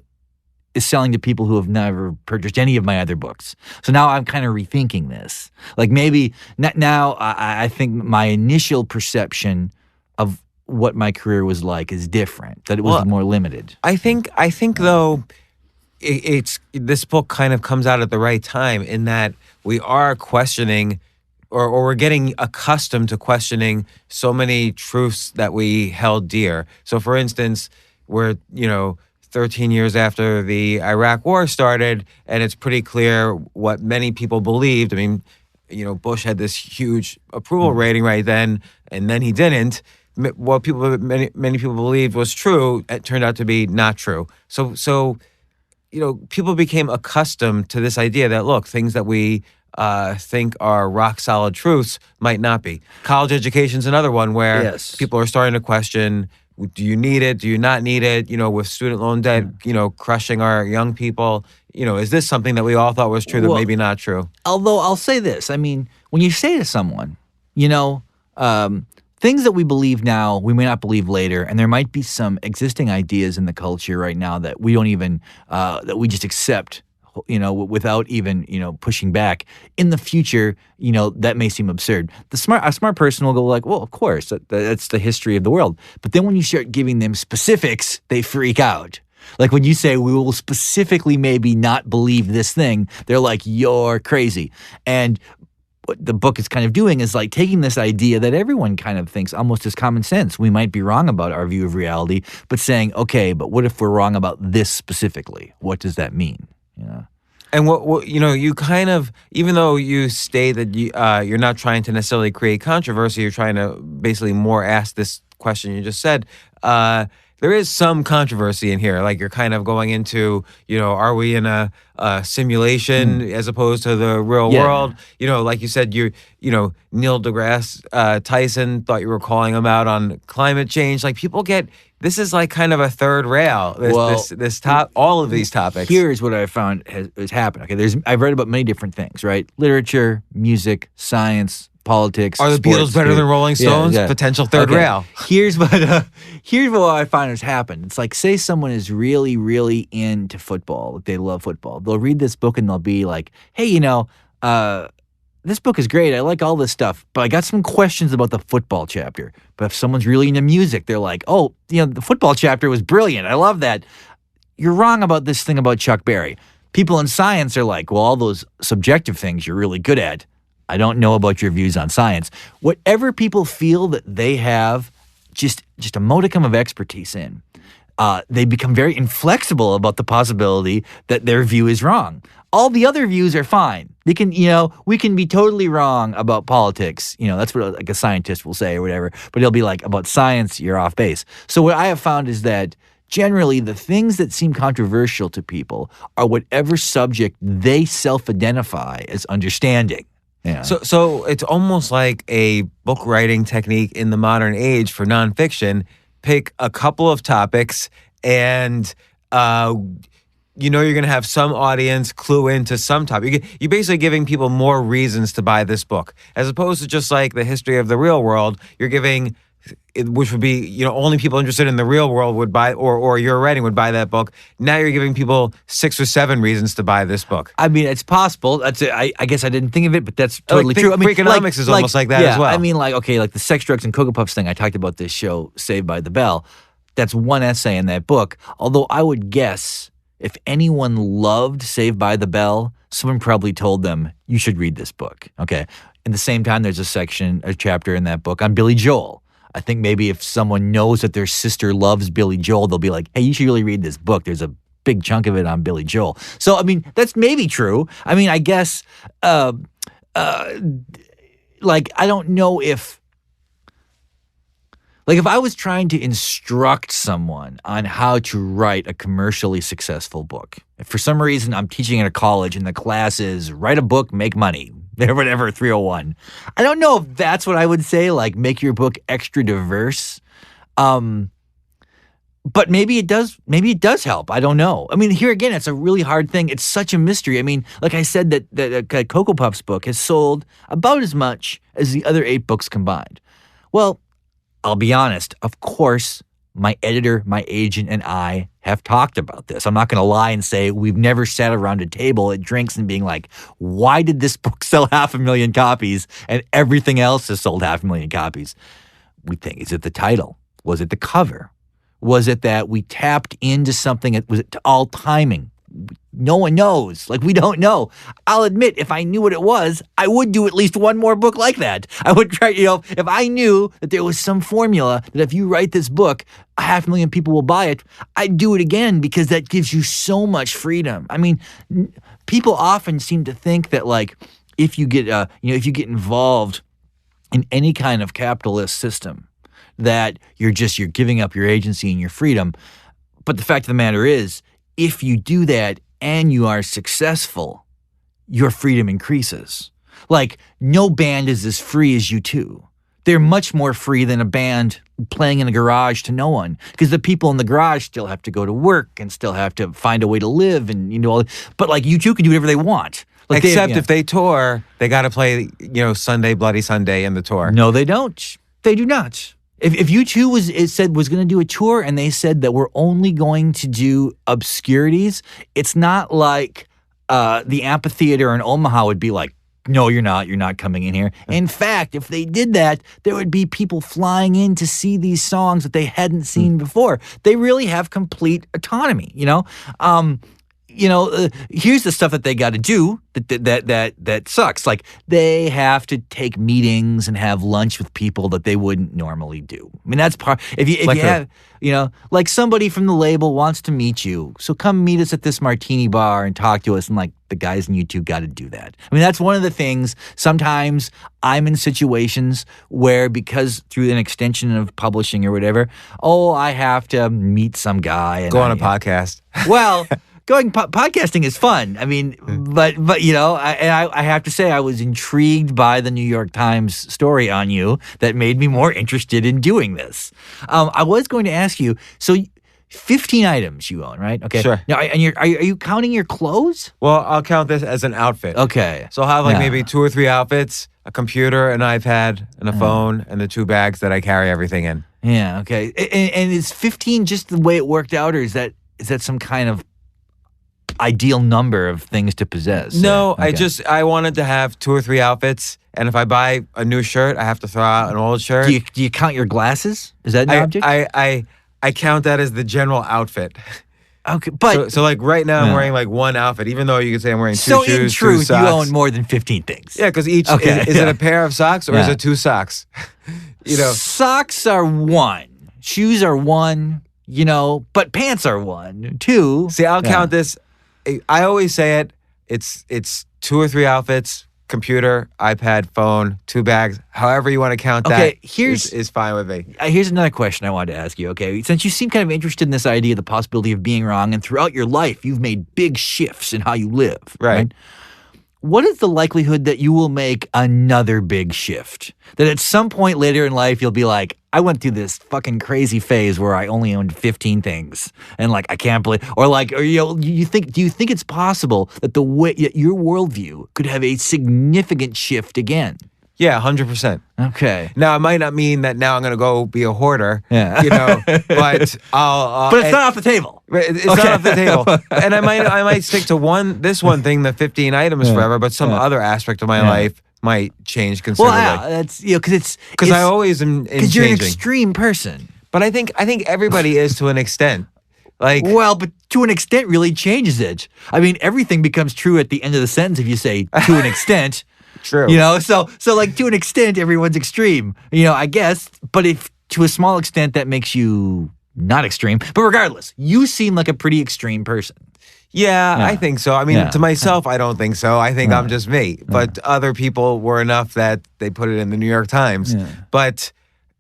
is selling to people who have never purchased any of my other books. So now I'm kind of rethinking this. Like maybe now I think my initial perception of what my career was like is different, that it was more limited. I think though, it's this book kind of comes out at the right time in that we are questioning or we're getting accustomed to questioning so many truths that we held dear. So for instance, we're, 13 years after the Iraq War started, and it's pretty clear what many people believed. I mean, Bush had this huge approval rating right then, and then he didn't. What many people believed was true, it turned out to be not true. So people became accustomed to this idea that, look, things that we think are rock solid truths might not be. College education's another one where people are starting to question, do you need it? Do you not need it? With student loan debt, crushing our young people, is this something that we all thought was true that maybe not true? Although I'll say this, I mean, when you say to someone, things that we believe now, we may not believe later, and there might be some existing ideas in the culture right now that we don't even that we just accept, without even pushing back. In the future, that may seem absurd. A smart person will go like, well, of course, that's the history of the world. But then when you start giving them specifics, they freak out. Like when you say we will specifically maybe not believe this thing, they're like, you're crazy. And what the book is kind of doing is like taking this idea that everyone kind of thinks almost as common sense. We might be wrong about our view of reality, but saying, okay, but what if we're wrong about this specifically? What does that mean? And what you kind of, even though you state that you're not trying to necessarily create controversy, you're trying to basically more ask this question you just said. There is some controversy in here. Like you're kind of going into, are we in a simulation as opposed to the real world? Like you said, Neil deGrasse Tyson thought you were calling him out on climate change. Like people get, this is like kind of a third rail. All of these topics. Here's what I found has happened. Okay, I've read about many different things, right? Literature, music, science, politics. Are the Beatles better than Rolling Stones? Yeah. Potential third rail. Here's what I find has happened. It's like, say someone is really, really into football. They love football. They'll read this book and they'll be like, hey, this book is great. I like all this stuff, but I got some questions about the football chapter. But if someone's really into music, they're like, oh, the football chapter was brilliant. I love that. You're wrong about this thing about Chuck Berry. People in science are like, well, all those subjective things you're really good at. I don't know about your views on science. Whatever people feel that they have just a modicum of expertise in, they become very inflexible about the possibility that their view is wrong. All the other views are fine. They can, we can be totally wrong about politics. That's what like a scientist will say or whatever. But he'll be like, about science, you're off base. So what I have found is that generally the things that seem controversial to people are whatever subject they self-identify as understanding. Yeah. So it's almost like a book writing technique in the modern age for nonfiction. Pick a couple of topics and you're going to have some audience clue into some topic. You're basically giving people more reasons to buy this book. As opposed to just like the history of the real world, you're giving, which would be, only people interested in the real world would buy, or your writing would buy that book. Now you're giving people 6 or 7 reasons to buy this book. I mean, it's possible. I guess I didn't think of it, but that's totally true. I mean, Freakonomics is almost like that as well. I mean, like the sex, drugs, and Cocoa Puffs thing I talked about this show, Saved by the Bell. That's one essay in that book. Although I would guess if anyone loved Saved by the Bell, someone probably told them, you should read this book. Okay. At the same time, there's a chapter in that book on Billy Joel. I think maybe if someone knows that their sister loves Billy Joel, they'll be like, hey, you should really read this book. There's a big chunk of it on Billy Joel. So, I mean, that's maybe true. I mean, I guess, I don't know if I was trying to instruct someone on how to write a commercially successful book, if for some reason I'm teaching at a college and the class is write a book, make money, whatever, 301. I don't know if that's what I would say, like make your book extra diverse. But maybe it does help. I don't know. I mean, here again, it's a really hard thing. It's such a mystery. I mean, like I said, that Cocoa Puffs book has sold about as much as the other 8 books combined. Well, I'll be honest. Of course, my editor, my agent, and I have talked about this. I'm not going to lie and say we've never sat around a table at drinks and being like, why did this book sell 500,000 copies and everything else has sold 500,000 copies? We think, is it the title? Was it the cover? Was it that we tapped into something? Was it all timing? No one knows. We don't know. I'll admit, if I knew what it was, I would do at least one more book like that. I would try, if I knew that there was some formula that if you write this book, 500,000 people will buy it, I'd do it again because that gives you so much freedom. I mean, people often seem to think that if you get, if you get involved in any kind of capitalist system, that you're giving up your agency and your freedom. But the fact of the matter is, if you do that and you are successful, your freedom increases. No band is as free as U2. They're much more free than a band playing in a garage to no one, because the people in the garage still have to go to work and still have to find a way to live, and but U2 can do whatever they want. Except if they tour, they got to play, Sunday Bloody Sunday in the tour. No, they don't. They do not. If U2 was going to do a tour and they said that we're only going to do obscurities, it's not like the amphitheater in Omaha would be like, no, you're not. You're not coming in here. In fact, if they did that, there would be people flying in to see these songs that they hadn't seen before. They really have complete autonomy, you know? Here's the stuff that they got to do that sucks. Like, they have to take meetings and have lunch with people that they wouldn't normally do. I mean, that's part. If you have, like somebody from the label wants to meet you, so come meet us at this martini bar and talk to us. And like, the guys in U2 got to do that. I mean, that's one of the things. Sometimes I'm in situations where, because through an extension of publishing or whatever, I have to meet some guy and Go on a podcast. Well. Podcasting is fun. I mean, but I have to say I was intrigued by the New York Times story on you that made me more interested in doing this. I was going to ask you, so 15 items you own, right? Okay. Sure. Now, and are you counting your clothes? Well, I'll count this as an outfit. Okay. So I'll have like maybe 2 or 3 outfits, a computer, an iPad, and a phone, and the 2 bags that I carry everything in. Yeah. Okay. And is 15 just the way it worked out, or is that some kind of ideal number of things to possess? No, Okay. I wanted to have 2 or 3 outfits, and if I buy a new shirt, I have to throw out an old shirt. Do you count your glasses? Is that an object? I count that as the general outfit. Okay, but so like right now I'm wearing like one outfit, even though you could say I'm wearing 2 so shoes, in 2 truth, socks. you own more than 15 things. Yeah, because each Okay, is it a pair of socks or is it 2 socks? Socks are 1, shoes are 1, but pants are 1, 2. See, I'll count this. I always say it. It's 2 or 3 outfits, computer, iPad, phone, 2 bags. However you want to count that. Okay, is fine with me. Here's another question I wanted to ask you. Okay, since you seem kind of interested in this idea, the possibility of being wrong, and throughout your life you've made big shifts in how you live. Right. What is the likelihood that you will make another big shift? That at some point later in life you'll be like, I went through this fucking crazy phase where I only owned 15 things, and like I can't believe, do you think it's possible that the way your worldview could have a significant shift again? Yeah, 100%. Okay. Now, it might not mean that now I'm going to go be a hoarder, Yeah. but I'll... But it's not off the table. It's not off the table. And I might stick to this one thing, the 15 items forever, but some other aspect of my life might change considerably. Well, that's, because I always am changing. Because you're an extreme person. But I think everybody is to an extent. Like, well, but to an extent really changes it. I mean, everything becomes true at the end of the sentence if you say to an extent. True. So like to an extent, everyone's extreme, I guess. But if to a small extent, that makes you not extreme. But regardless, you seem like a pretty extreme person. Yeah, I think so. I mean, to myself, I don't think so. I think I'm just me. But other people were enough that they put it in the New York Times. Yeah. But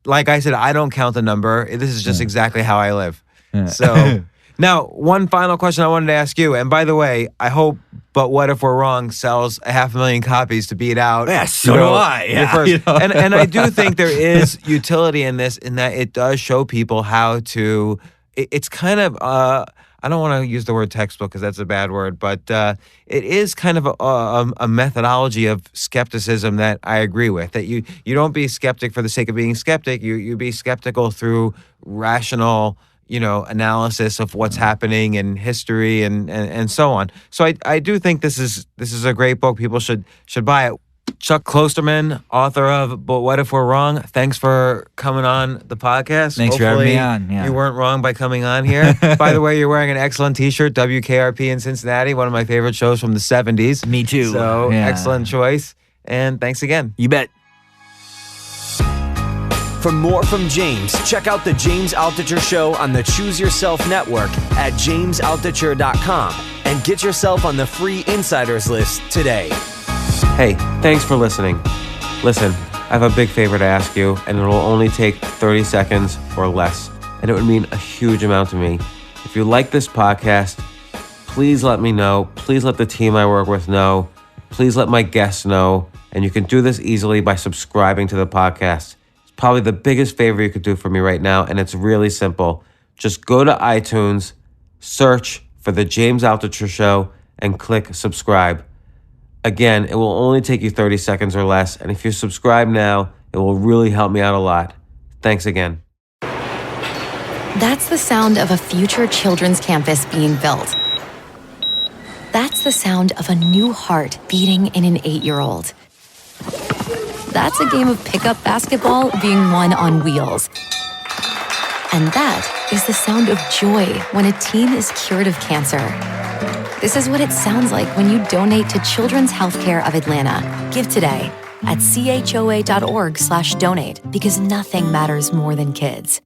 like I said, I don't count the number. This is just exactly how I live. Yeah. So now, one final question I wanted to ask you. And by the way, I hope But What If We're Wrong sells 500,000 copies to beat out. Yeah, so do I. Yeah, first. And I do think there is utility in this, in that it does show people how to. It's kind of. I don't want to use the word textbook because that's a bad word, but it is kind of a methodology of skepticism that I agree with. That you don't be skeptic for the sake of being skeptic. You be skeptical through rational, analysis of what's happening in history and so on. So I do think this is a great book. People should buy it. Chuck Klosterman, author of But What If We're Wrong, thanks for coming on the podcast. Thanks for having me on. Yeah. You weren't wrong by coming on here. By the way, you're wearing an excellent T-shirt, WKRP in Cincinnati, one of my favorite shows from the 70s. Me too. So excellent choice. And thanks again. You bet. For more from James, check out the James Altucher Show on the Choose Yourself Network at jamesaltucher.com and get yourself on the free insiders list today. Hey, thanks for listening. Listen, I have a big favor to ask you, and it'll only take 30 seconds or less, and it would mean a huge amount to me. If you like this podcast, please let me know. Please let the team I work with know. Please let my guests know, and you can do this easily by subscribing to the podcast. It's probably the biggest favor you could do for me right now, and it's really simple. Just go to iTunes, search for The James Altucher Show, and click subscribe. Again, it will only take you 30 seconds or less, and if you subscribe now, It will really help me out a lot. Thanks again. That's the sound of a future children's campus being built. That's the sound of a new heart beating in an 8-year-old. That's a game of pickup basketball being won on wheels. And that is the sound of joy when a teen is cured of cancer. This is what it sounds like when you donate to Children's Healthcare of Atlanta. Give today at choa.org/donate, because nothing matters more than kids.